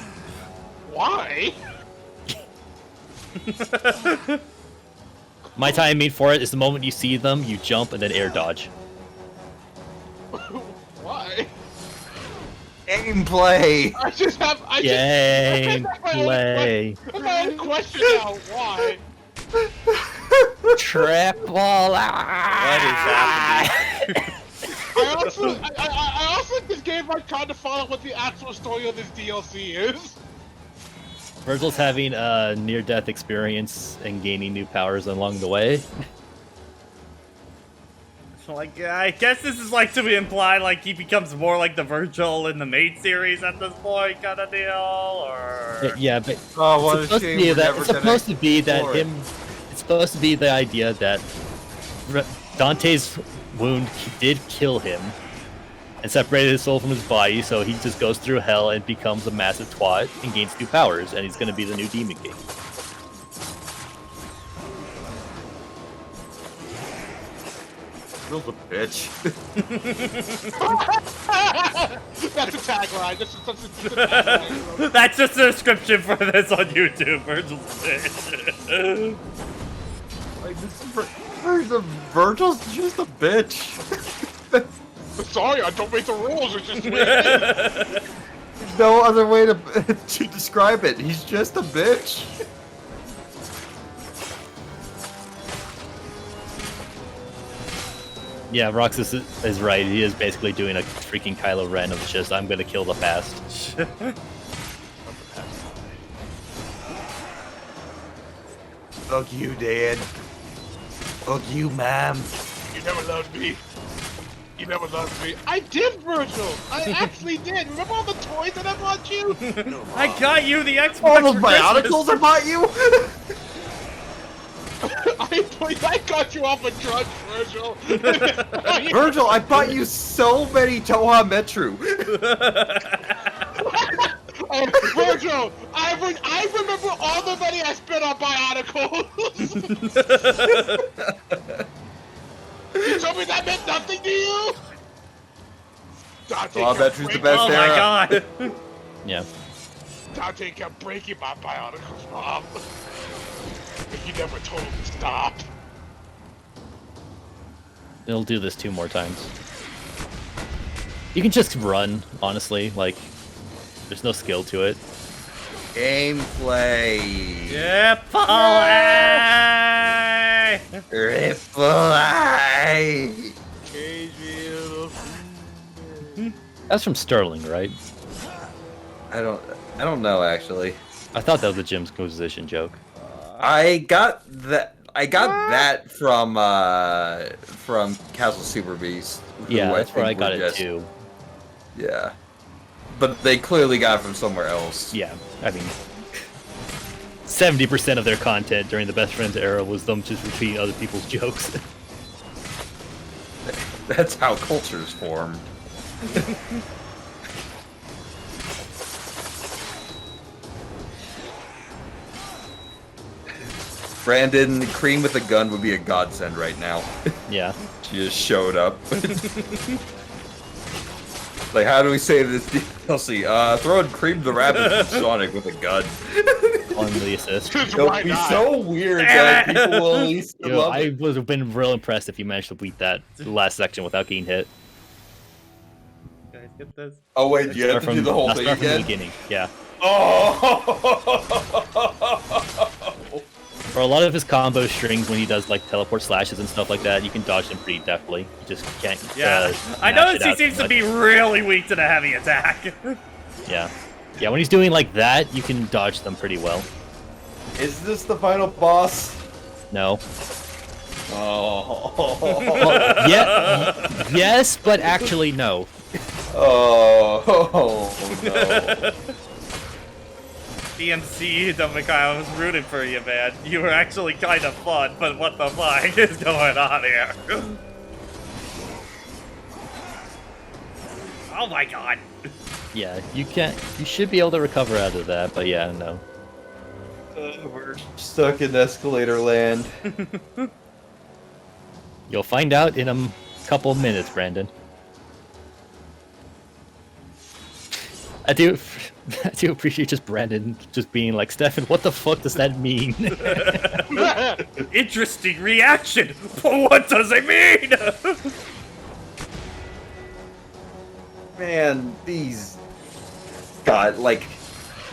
Why? My timing for it is the moment you see them, you jump and then air dodge. Why? Gameplay. I just have. Game That's my play. That's my own question now. Why? Triple What is happening? I also think this game might kind of follow what the actual story of this DLC is. Vergil's having a near-death experience and gaining new powers along the way. Like, I guess this is like to imply like he becomes more like the Vergil in the main series at this point, kind of deal, or Yeah, but Oh, what it's a supposed to shame. be We're that never it's gonna supposed to be that explore it. him. It's supposed to be the idea that Dante's wound did kill him and separated his soul from his body, so he just goes through hell and becomes a massive twat and gains new powers, and he's going to be the new Demon King. Bill's a bitch. That's a tagline. That's a tagline. that's just the description for this on YouTube. Vergil's bitch. Like this is Virgil's just a bitch. Sorry, I don't make the rules. It's just weird. There's no other way to describe it. He's just a bitch. Yeah, Roxas is right. He is basically doing a freaking Kylo Ren of just, I'm going to kill the past. Fuck you, Dad. Fuck you, Mom. You never loved me. You never loved me. I did, Virgil. I actually did. Remember all the toys that I bought you? I got you the Xbox All those for Christmas. bionicles I bought you? I got you off a drug, Virgil. Virgil, I bought you so many Toha Metru. Oh, Virgil, I remember all the money I spent on bionicles. You told me that meant nothing to you? Dante Toha kept Metru's the breaking- best Oh my era. god. Yeah. Dante kept breaking my bionicles, Mom. But he never told him to stop. They'll do this 2 more times. You can just run, honestly. Like, there's no skill to it. Gameplay. Replay. That's from Sterling, right? I don't know actually. I thought that was a Jim's position joke. I got that from Castle Super Beast. who Yeah, that's where I think got were it just- too. Yeah. But they clearly got it from somewhere else. Yeah, I mean, 70% of their content during the Best Friends era was them just repeating other people's jokes. That's how cultures formed. Brandon, Cream with a gun would be a godsend right now. Yeah. She just showed up. Like, how do we say this DLC? Throw in Cream the Rabbit from Sonic with a gun. On the assist. It'll Why be not? so weird that people will at least Yo, love I it. would have been real impressed if you managed to beat that last section without getting hit. Guys, get this. Oh wait, you have to do the whole I'll thing start from the again? beginning. Yeah. Oh! For a lot of his combo strings, when he does like teleport slashes and stuff like that, you can dodge them pretty deftly. You just can't. Yeah, I match noticed it he out seems too to be much. really weak to the heavy attack. Yeah. Yeah, when he's doing like that, you can dodge them pretty well. Is this the final boss? No. Oh. Well, yeah, yes, but actually no. Oh no. DMC, Dominic, I was rooting for you, man. You were actually kind of fun, but what the fuck is going on here? Oh my god. Yeah, you can't. You should be able to recover out of that, but yeah, no. We're stuck in escalator land. You'll find out in a couple minutes, Brandon. I do appreciate just Brandon just being like, Stefan, what the fuck does that mean? Interesting reaction, but what does it mean? Man, like,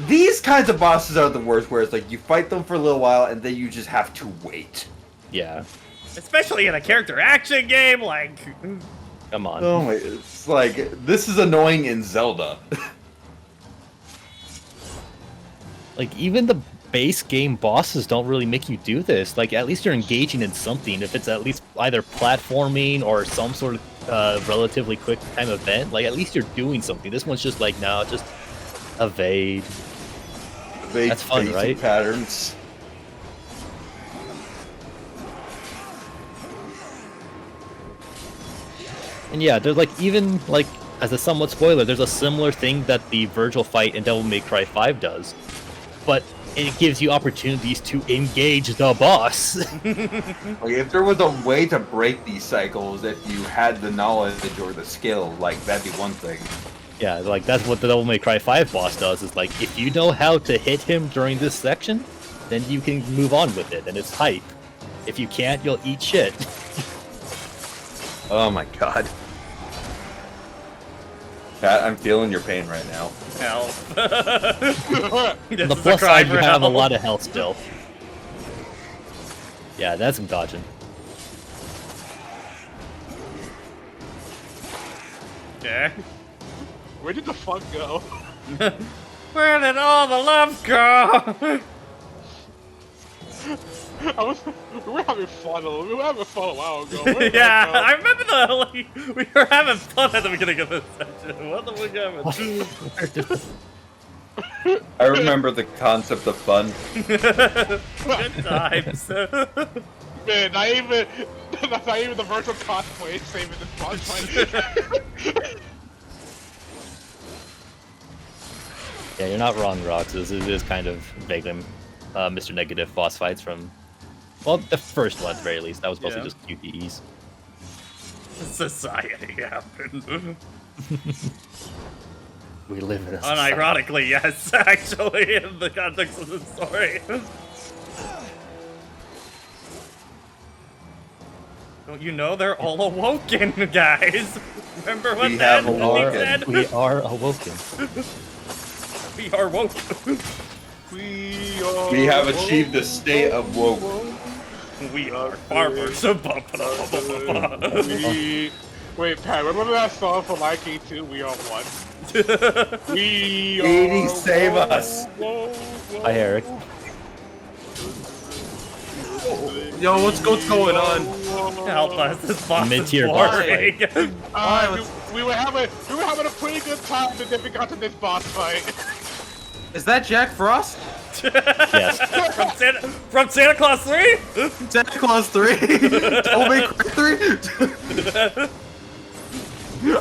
these kinds of bosses are the worst, where it's like, you fight them for a little while, and then you just have to wait. Yeah, Especially in a character action game, like... come on. Oh my, it's like, this is annoying in Zelda. Like, even the base game bosses don't really make you do this. Like, at least you're engaging in something. If it's at least either platforming or some sort of relatively quick time event, like, at least you're doing something. This one's just like, no, just evade. That's fun, basic right? Patterns. And yeah, there's like, even like, as a somewhat spoiler, there's a similar thing that the Vergil fight in Devil May Cry 5 does. But it gives you opportunities to engage the boss. Like, if there was a way to break these cycles, if you had the knowledge or the skill, like, that'd be one thing. Yeah, like, that's what the Devil May Cry 5 boss does, is like, if you know how to hit him during this section, then you can move on with it, and it's hype. If you can't, you'll eat shit. Oh my god. Pat, I'm feeling your pain right now. Help. On the plus side, you have a lot of health still. Yeah, that's some dodging. Okay. Where did the fun go? Where did all the love go? We were having fun a while ago. Where did Yeah, that go? I remember we were having fun at the beginning of this session. What the fuck happened? I remember the concept of fun. Good times. Man, not even the virtual cosplay saving this boss fight. Yeah, you're not wrong, Rox. This is kind of vaguely Mr. Negative boss fights from, well, the first one at the very least. That was mostly just QTEs. Society happened. We live in a society. Unironically, yes, actually, in the context of the story. Don't you know they're all awoken, guys? Remember what We that have awoken. said? We are awoken. We are woke. We have achieved the state of woke. We are farmers. Wait, Pat, remember that song from Like 2? We are one. We are 80, save us. Hi, Eric. Yo, what's going on? Help us, this boss is Mid-tier boss boring. We were having a pretty good time, and then we got to this boss fight. Is that Jack Frost? Yes. From Santa Claus 3? Santa Claus 3? Devil May Cry 3?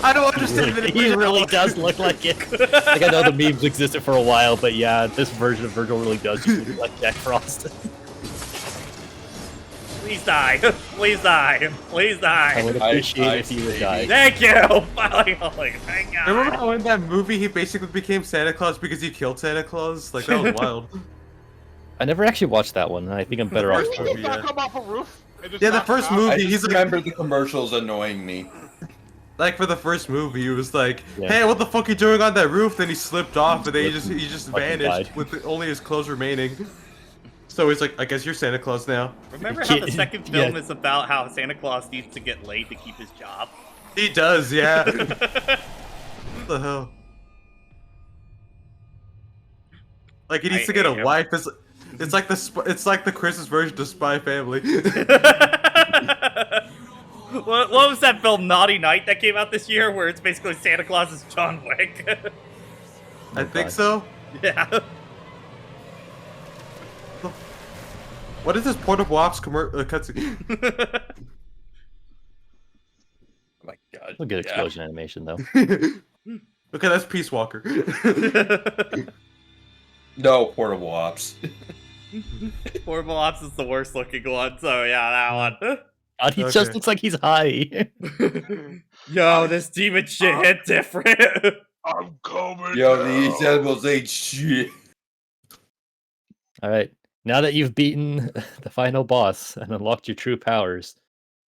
I don't understand the He really does look like it. Like, I know the memes existed for a while, but yeah, this version of Vergil really does just look like Jack Frost. Please die. Please die. Please I would die. appreciate if you would die. Thank you. Finally. Thank God. Remember how in that movie he basically became Santa Claus because he killed Santa Claus? Like, that was wild. I never actually watched that one, and I think I'm better off. First movie, Not yeah. come off a roof. and just Yeah, the knock first him out. I movie, just he's like, remember the commercials annoying me. like for the first movie, he was like, Yeah. "Hey, what the fuck are you doing on that roof?" Then he slipped off, and then he just Fucking vanished died. with only his clothes remaining. So he's like, "I guess you're Santa Claus now." Remember how the second film Yeah. is about how Santa Claus needs to get laid to keep his job? He does, yeah. What the hell? Like he needs to get hate a him. wife. It's like the Christmas version of Spy Family. What was that film, Naughty Night, that came out this year, where it's basically Santa Claus is John Wick? I think so. Yeah. What is this Portable Ops cutscene? Oh my god. A good explosion animation though. Okay, that's Peace Walker. No, Portable Ops. Portable Ops is the worst looking one, so yeah, that one. God, he Okay. just looks like he's high. Yo, this demon shit hit different. I'm coming. Yo, now. these animals ain't shit. All right, now that you've beaten the final boss and unlocked your true powers,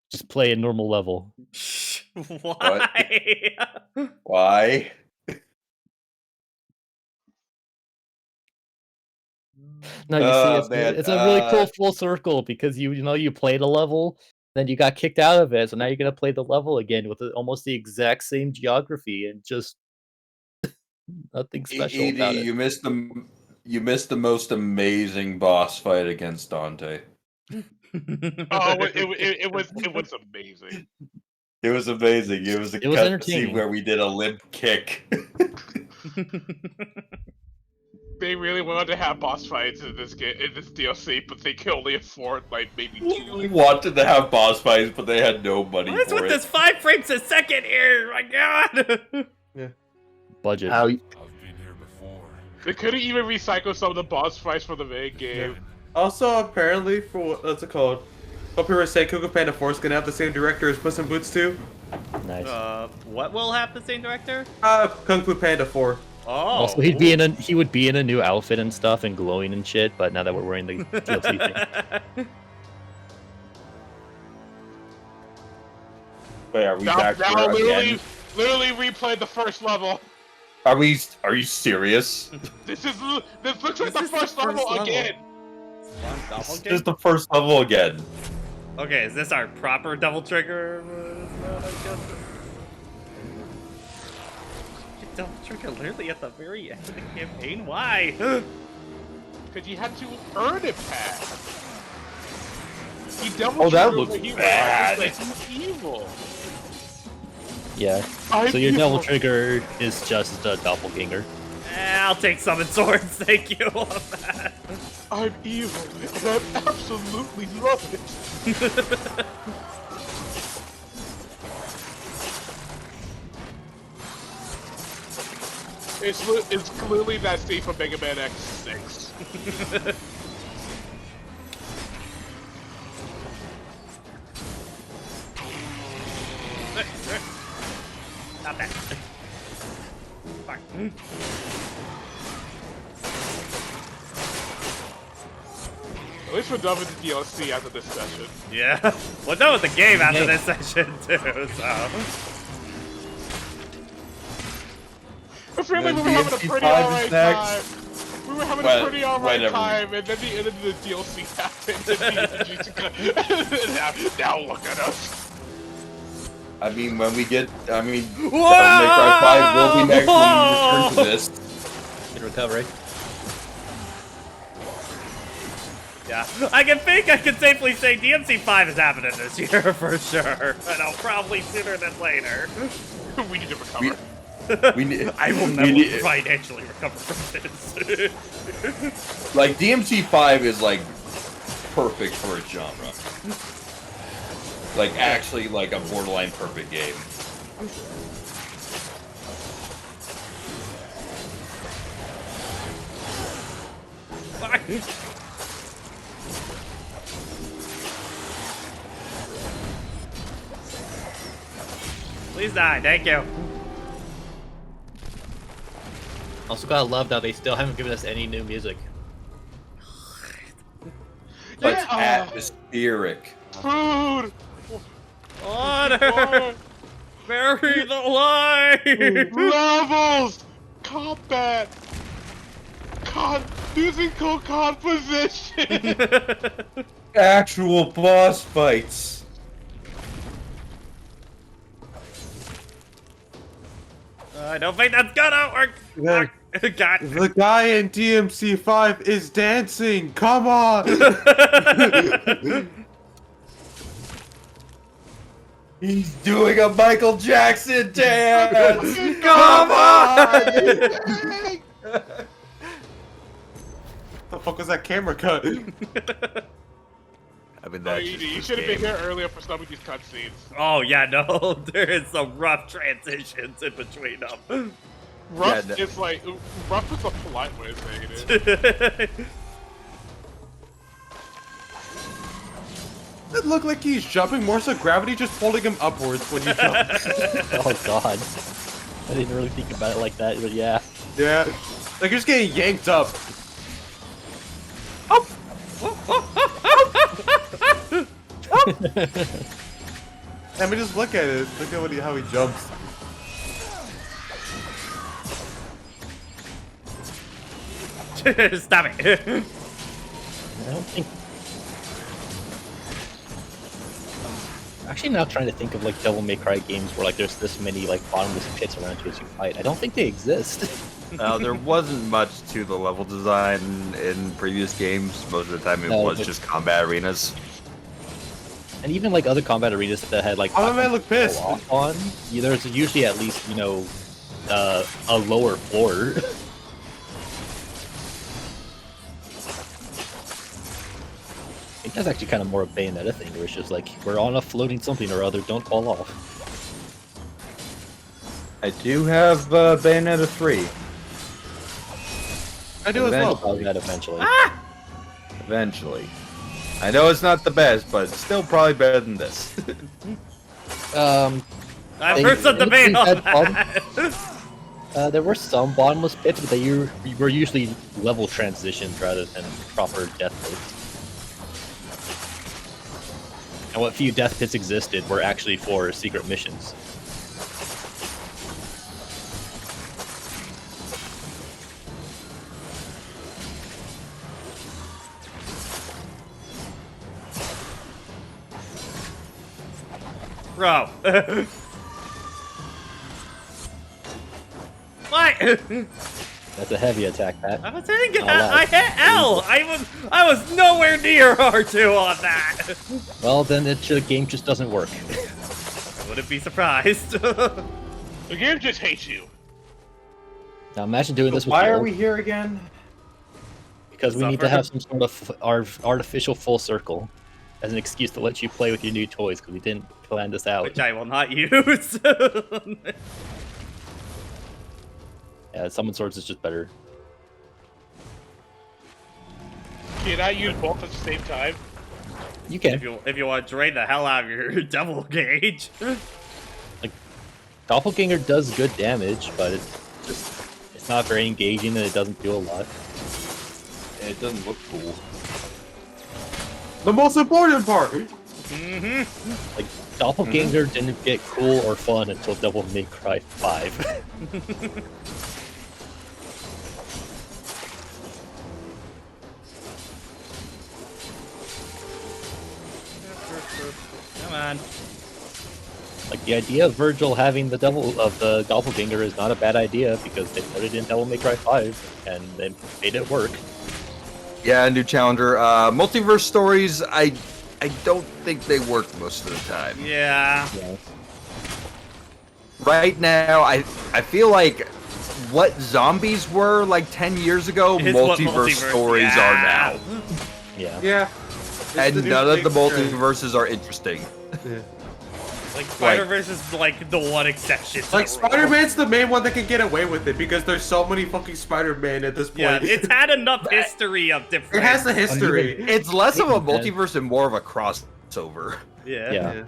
just play a normal level. Why? Why? No, you Oh, see, man, it's a really cool full circle because you played a level, then you got kicked out of it, so now you're gonna play the level again with almost the exact same geography and just nothing special Edie, about it. you missed the most amazing boss fight against Dante. Oh, it was amazing. It was amazing. It was a It was cutscene entertaining. where we did a limp kick. They really wanted to have boss fights in this game, in this DLC, but they could only afford like maybe We 2. wanted to have boss fights, but they had no money What is for with it. this 5 frames a second here? My god! Budget. I've been here before. They couldn't even recycle some of the boss fights from the main game. Also, apparently, for what's it called? Hope you were saying Kung Fu Panda 4 is gonna have the same director as Puss in Boots 2. Nice. What will have the same director? Kung Fu Panda 4. Oh. Also, he would be in a new outfit and stuff and glowing and shit. But now that we're wearing the DLC thing, Wait, are we Now, back now here again? literally replayed the first level. Are you serious? This looks like This the is the first level first level. again. This is the first level again. Okay, is this our proper double trigger? Double trigger literally at the very end of the campaign? Why? Because you had to earn it back. He double Oh, that triggered looks when he bad. realized that he's evil. yeah. I'm So your double evil. trigger is just a doppelganger. I'll take summon swords, thank you on that. I'm evil, and I absolutely love it. It's clearly that scene from Mega Man X6. Not that. Fuck. At least we're done with the DLC after this session. Yeah. We're done with the game after this session, too, so. Apparently we were The having a DMC pretty 5 is alright next. time. We were having Well, a pretty alright whatever. time, and then the end of the DLC happened. And now look at us. I mean, when we get, Devil May Cry 5 will be next when we return to this. In recovery. Yeah. I can safely say DMC 5 is happening this year for sure. And I'll probably sooner than later. We need to recover. We need, I will we never need- financially recover from this. like, DMC 5 is, like, perfect for its genre. Like, actually, like, a borderline perfect game. Fuck. Please die, thank you. Also, gotta love that they still haven't given us any new music. But it's Yeah. atmospheric. Food! Water! Bury the light! Levels! Combat! Musical composition! Actual boss fights. I don't think that's gonna work. Yeah. God. The guy in DMC 5 is dancing. Come on. Oh, He's doing a Michael Jackson dance! Come on! The fuck was that camera cut? I mean, Oh, that's you just should have this been game. here earlier for some of these cutscenes. Oh yeah, no, there is some rough transitions in between them. Rough no. is like rough is a polite way of saying it. It looked like he's jumping more so gravity just pulling him upwards when you jump. Oh god. I didn't really think about it like that, but yeah. Yeah. Like you're just getting yanked up. I mean, just look at it. Look at how he jumps. Stop it. I don't think. I'm actually now trying to think of like Devil May Cry games where like there's this many like bottomless pits around you as you fight. I don't think they exist. There wasn't much to the level design in previous games. Most of the time, it No, was but- just combat arenas. And even like other combat arenas that had like Oh, man, look pissed. off on, there's usually at least a lower floor. I think that's actually kind of more a Bayonetta thing, where it's just like we're on a floating something or other, don't fall off. I do have Bayonetta 3. I do as I'll well. probably that eventually. Eventually. I know it's not the best, but it's still probably better than this. Um, I've They- heard some they debate on had that. there were some bottomless pits, but they were usually level transitions rather than proper death pits. And what few death pits existed were actually for secret missions. Bro. What? That's a heavy attack, Pat. I was hitting. Oh, wow. I hit L. I was nowhere near R2 on that. Well, then the game just doesn't work. I wouldn't be surprised. The game just hates you. Now imagine doing this with Why the are old- we here again? because we need to Suffer. have some sort of artificial full circle as an excuse to let you play with your new toys because we didn't plan this out. Which I will not use. Yeah, Summon Swords is just better. Can I use both at the same time? You can. if you want to drain the hell out of your devil gauge. Doppelganger does good damage, but it's not very engaging and it doesn't do a lot. It doesn't look cool. The most important part. Mm-hmm. Like Doppelganger didn't get cool or fun until Devil May Cry 5. Come on. Like the idea of Vergil having the Doppelganger is not a bad idea because they put it in Devil May Cry 5 and they made it work. Yeah, new challenger. Multiverse stories, I don't think they work most of the time. Yeah. Yeah. Right now, I feel like what zombies were like 10 years ago, Is what multiverse stories are now. Yeah. Yeah. It's And the new none of the thing, right? multiverses are interesting. Yeah. Like Spider-Verse is like the one exception. to Like the rule. Spider-Man's the main one that can get away with it because there's so many fucking Spider-Man at this point. Yeah, it's had enough history of different. it has the history. It's less of a Yeah. multiverse and more of a crossover. Yeah. Yeah.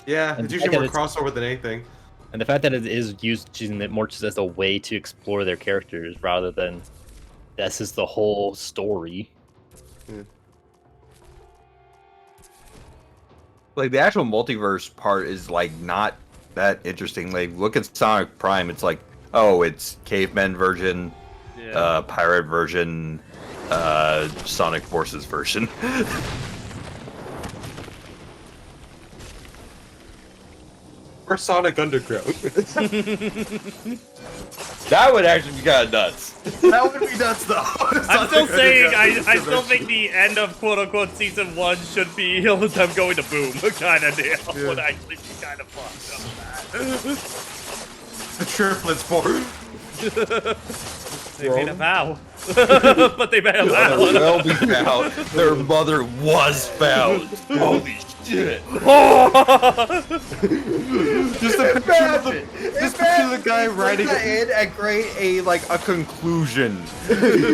Yeah, And it's usually the more fact crossover than anything. And the fact that it is using it more just as a way to explore their characters rather than this is the whole story. Like the actual multiverse part is like not that interesting. Like look at Sonic Prime, it's like, oh, it's caveman version, Yeah. pirate version, Sonic Forces version. Or Sonic Underground. That would actually be kind of nuts. That would be nuts, though. I'm still saying, I still think the end of quote-unquote season 1 should be them going to boom kind of deal. Yeah. Would actually be kind of fun. The triplets for. They made a vow. But they made a vow. They'll be found. Their mother was found. Holy shit. Just a picture of the guy writing that in and create a conclusion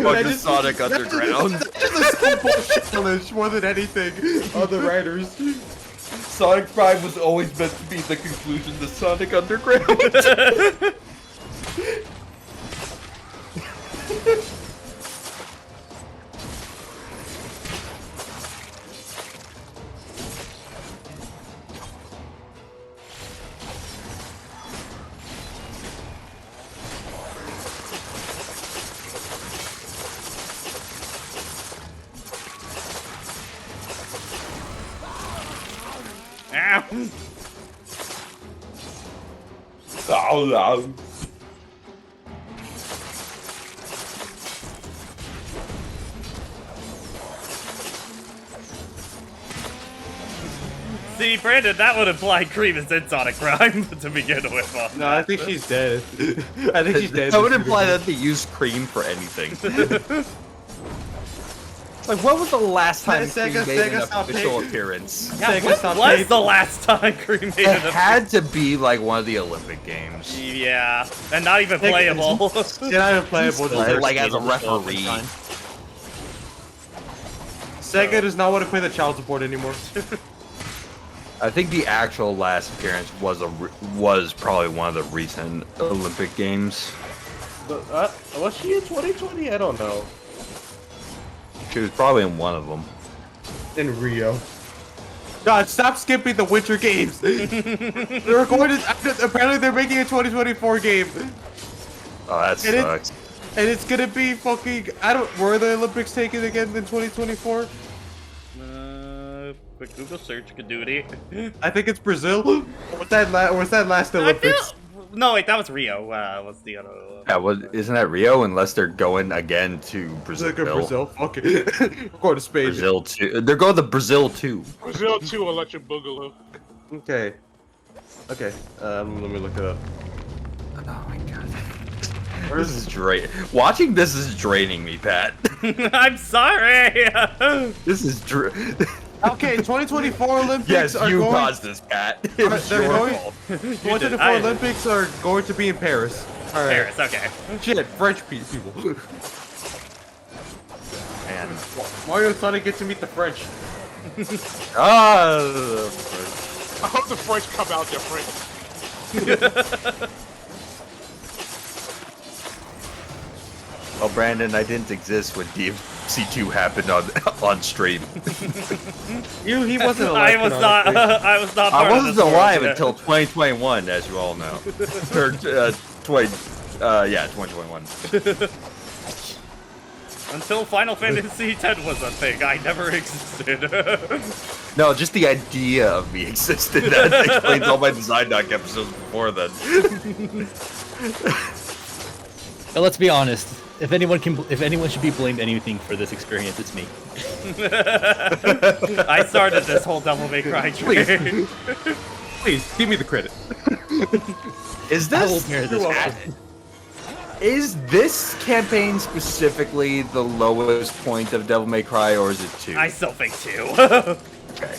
like the Sonic Underground. That's just a simple challenge more than anything. Other writers. Sonic Prime was always meant to be the conclusion to Sonic Underground. Ow. Oh no. See, Brandon, that would imply Cream is in Sonic Prime to begin with. No, I think she's dead. I think she's dead. That would imply that they use cream for anything. Like, when was the last time Sega- Cream made an Sega stopped official paying- appearance? Yeah, Sega when stopped was paying- the last time Cream made It an had to be like one of the Olympic games. Yeah, and not even Sega- playable. You're not even playable. Like as a referee. Sega does not want to pay the child support anymore. I think the actual last appearance was probably one of the recent Olympic games. Was she in 2020? I don't know. She was probably in one of them. In Rio. God, stop skipping the Winter Games. They're going to. Apparently, they're making a 2024 game, Oh, that And it- sucks. and it's gonna be fucking. I don't. Were the Olympics taken again in 2024? Quick Google search could do it. I think it's Brazil. What's that last I Olympics? feel. No, wait, that was Rio. What's the other? Yeah, isn't that Rio? Unless they're going again to Brazil. Look at Brazil. Fuck it. We're going to Spain. Brazil 2. They're going to Brazil 2. Brazil 2 Electric Boogaloo. Okay. Okay. Let me look it up. Oh my god. This is watching this is draining me, Pat. I'm sorry. This is Okay, 2024 Olympics Yes, are you going. caused this, Pat. They're It's your going- fault. 2024 Olympics are going to be in Paris. All right. Paris, okay. Shit, French people. Man. Mario and Sonic get to meet the French. Ah. I hope the French come out different. Well, Brandon, I didn't exist when DMC 2 happened on stream. He wasn't alive. I was not. I was not. Part I of wasn't this world alive yet. until 2021, as you all know. Or, 2021. Until Final Fantasy X was a thing, I never existed. No, just the idea of me existed. That explains all my Design Doc episodes before then. But let's be honest. If anyone should be blamed anything for this experience, it's me. I started this whole Devil May Cry train. Please give me the credit. Is I will this bear this. is this campaign specifically the lowest point of Devil May Cry, or is it 2? I still think too. Okay.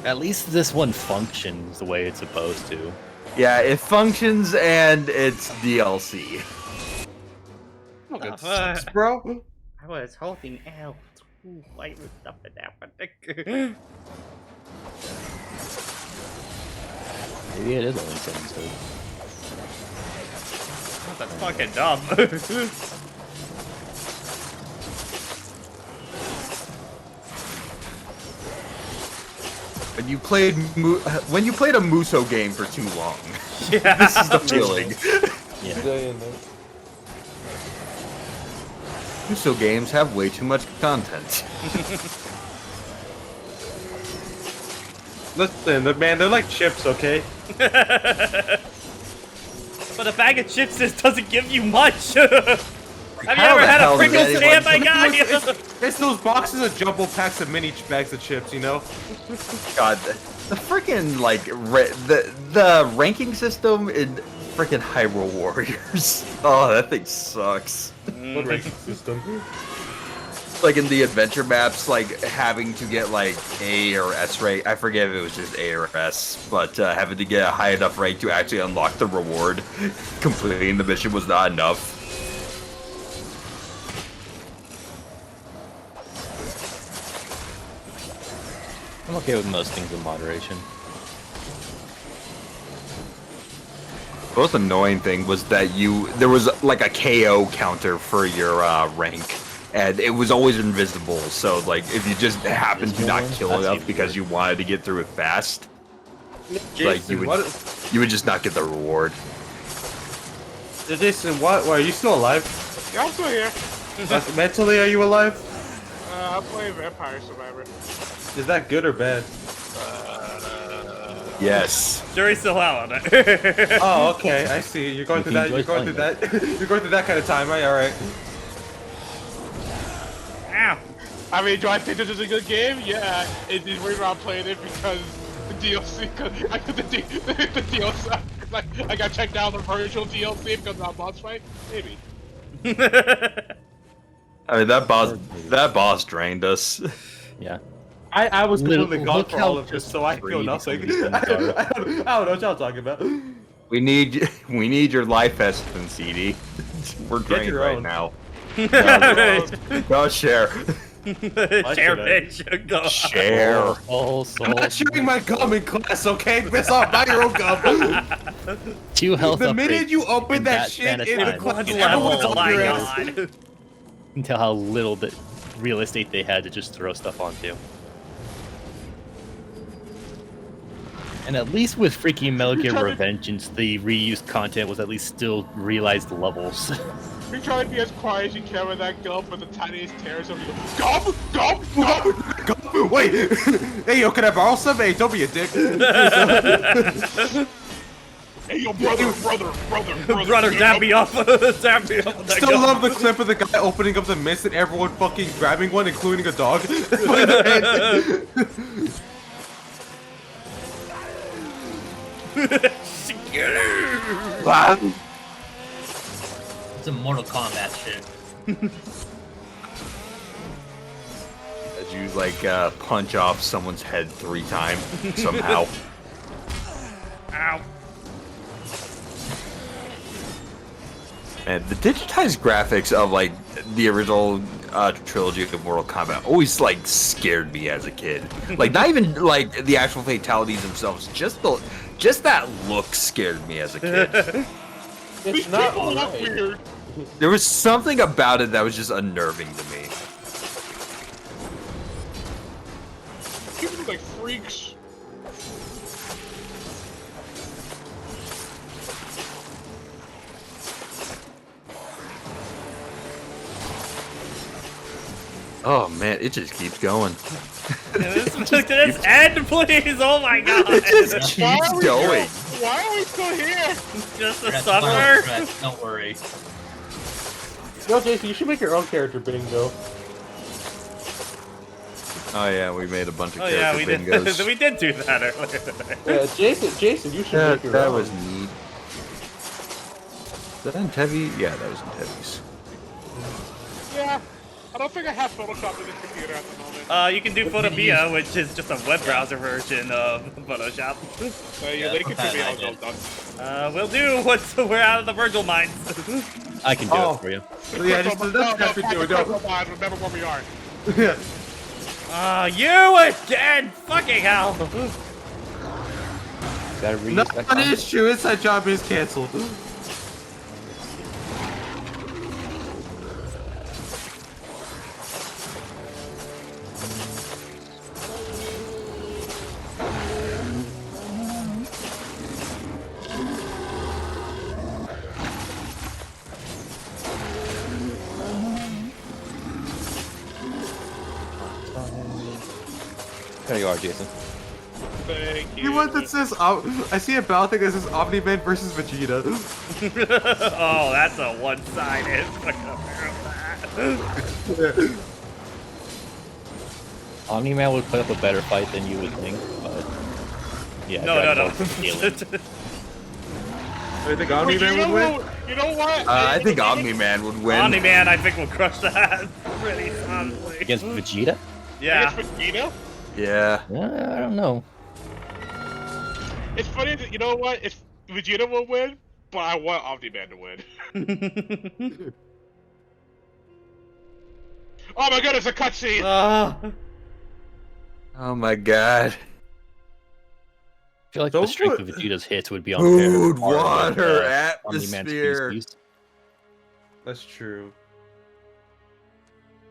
At least this one functions the way it's supposed to. Yeah, it functions and it's DLC. Bro. I was holding out. Why was something happening? Maybe it is only 7 That's fucking dumb. When you played a Muso game for too long, Yeah. this is the feeling. Yeah. Muso games have way too much content. Listen, man, they're like chips, okay? But a bag of chips just doesn't give you much. Have you How ever the had hell a does Pringles anyone- stand, my guy? It's those boxes of jumbo packs of mini bags of chips, you know? God, the freaking like the ranking system in freaking Hyrule Warriors. Oh, that thing sucks. What ranking system? Like in the adventure maps, like having to get like A or S rank. I forget if it was just A or S, but having to get a high enough rank to actually unlock the reward. Completing the mission was not enough. I'm okay with most things in moderation. The most annoying thing was that there was like a KO counter for your rank, and it was always invisible. So like if you just happened to not kill That's enough even because worse. you wanted to get through it fast, like Jason, what? you would just not get the reward. Jason, what? Are you still alive? Yeah, I'm still here. Mentally, are you alive? I'm playing Vampire Survivor. Is that good or bad? Yes. Jury's still out on it. Oh, okay. I see. You're going through that. You're going through that. You're going through that kind of time, right? All right. Ow. I mean, do I think this is a good game? Yeah. It is weird around playing it because the DLC, cause I got the DLC, I got checked out the Vergil DLC because of that boss fight. Maybe. I mean that boss drained us. Yeah. I was completely Look gone for how all of this, so I feel free nothing. these things I are. don't know what y'all talking about. We need your life essence, CD. We're Get drained your right own. now. Oh, Go share. Share, bitch. Go. Share. Oh, soul. I'm not chewing my gum in class, okay? Piss off, not your own gum. 2 health The upgrades minute you in open that span shit of in the time. class, One everyone's level, on my your ass. god. You can tell how little the real estate they had to just throw stuff onto. And at least with freaking Metal Gear Revengeance, the reused content was at least still realized levels. you're trying to be as quiet as you can with that gum, but the tiniest tears of you go, gum, gum, gum. Wait, hey yo, can I borrow some? Hey, don't be a dick. Hey, yo, brother. Brother, dab me up. Dab me up. Still love the clip of the guy opening up the mist and everyone fucking grabbing one, including a dog. Putting their head- Some Mortal Kombat shit. As you like punch off someone's head 3 times somehow. Ow. And the digitized graphics of like the original trilogy of Mortal Kombat always like scared me as a kid. Like not even like the actual fatalities themselves, just that look scared me as a kid. These people look weird. There was something about it that was just unnerving to me. People look like freaks. Oh man, it just keeps going. This end, please. Oh my god. It just Why keeps are we going. Why are we still here? Just a That's suffer. fine, Brett, don't worry. No, Jason, you should make your own character bingo. Oh yeah, we made a bunch of Oh yeah, character we did. bingos. We did do that earlier today. Yeah, Jason, you should That, make your that own. was neat. Is that in Tevi? Yeah, that was in Tevi's. Yeah. I don't think I have Photoshop in this computer at the moment. You can do Photopia, which is just a web browser version of Photoshop. You link it to me, I'll go done. We'll do once we're out of the Vergil mines. I can do Oh. it for you. Yeah, just that's what you do. Remember where we are. Yeah. You again! Fucking hell! Gotta reuse No, that that is true. Inside job is canceled. There you are, Jason. Thank you. You want that says I see a battle thing that says Omni-Man versus Vegeta. Oh, that's a one-sided. Omni-Man would put up a better fight than you would think, but yeah. No. Dragon Ball is healing. I think Omni-Man would win. You know what? I think Omni-Man would win. Omni-Man, I think, will crush that pretty solidly. Against Vegeta? Yeah. Against Vegeta? Yeah. I don't know. It's funny that, you know what? If Vegeta will win, but I want Omni-Man to win. Oh my god, it's a cutscene! Oh my god. I feel like the strength of Vegeta's hits would be on Food, par with, water, Omni-Man's atmosphere. species. That's true.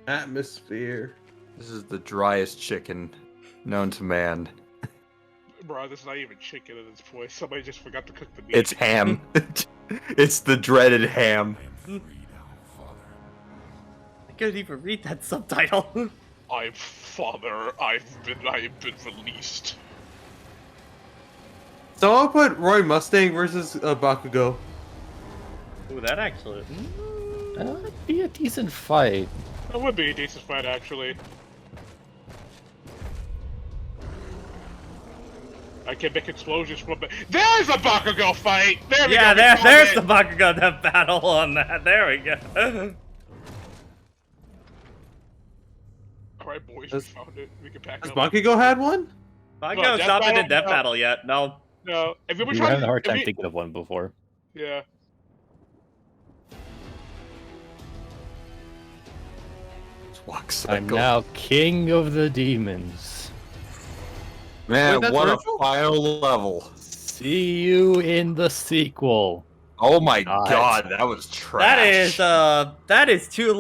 Atmosphere. This is the driest chicken known to man. Bro, this is not even chicken at this point. Somebody just forgot to cook the meat. It's ham. It's the dreaded ham. I couldn't even read that subtitle. I'm father. I've been released. Someone put Roy Mustang versus Bakugo. Ooh, that actually. That'd be a decent fight. That would be a decent fight, actually. I can make explosions from it. There's a Bakugo fight! There we Yeah, go. there's the Bakugo that battle on that. There we go. Alright, boys, we found it. We can pack Has up. Bakugo had one? Bakugo's Death not been Battle? in Death No. Battle yet. No. No, if you were We were trying having a hard if time you- thinking of one before. Yeah. Walk I'm cycle. now king of the demons. Man, Wait, that's what Virgil? a final level. See you in the sequel. Oh my God. god, that was trash. That is 2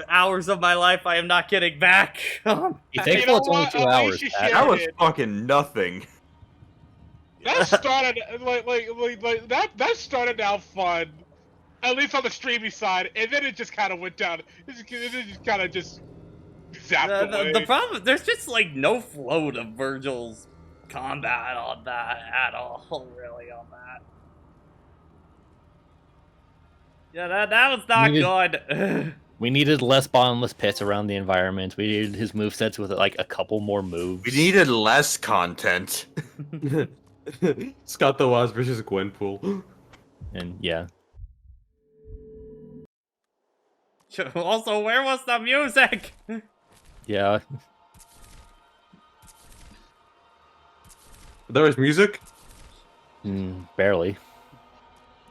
hours of my life I am not getting back. Be thankful it's only 2 At hours. least you Pat. shared That was it. fucking nothing. That started like that started out fun, at least on the streamy side, and then it just kind of went down. It just kind of just zapped away. The problem, there's just like no flow to Virgil's combat on that at all, really, on that. Yeah, that was not good. We needed less bottomless pits around the environment. We needed his movesets with like a couple more moves. We needed less content. Scott the Wasp versus Gwenpool. And yeah. Also, where was the music? Yeah. There was music? Barely.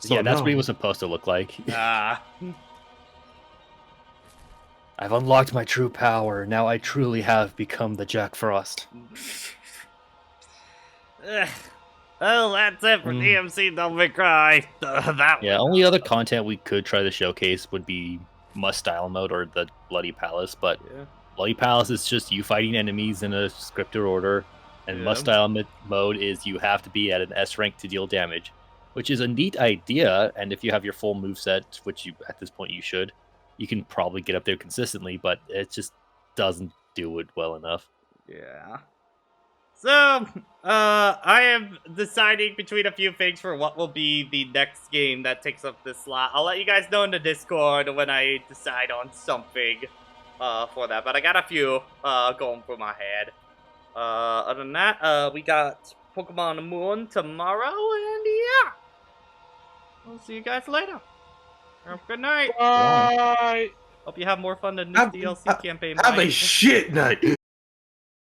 So yeah, that's what he no. was supposed to look like. Ah. I've unlocked my true power. Now I truly have become the Jack Frost. Well, that's it for DMC Don't Make Cry. That Yeah, one. only other content we could try to showcase would be Must Style mode or the Bloody Palace, but Yeah. Bloody Palace is just you fighting enemies in a scripted order, and Yeah. Must Style mode is you have to be at an S rank to deal damage, which is a neat idea, and if you have your full moveset, which you at this point you should, you can probably get up there consistently, but it just doesn't do it well enough. Yeah. So, I am deciding between a few things for what will be the next game that takes up this slot. I'll let you guys know in the Discord when I decide on something for that, but I got a few going through my head. Other than that, we got Pokemon Moon tomorrow, and yeah. We'll see you guys later. Have a good night. Bye. Hope you have more fun than this DLC campaign. Have Bye. a shit night.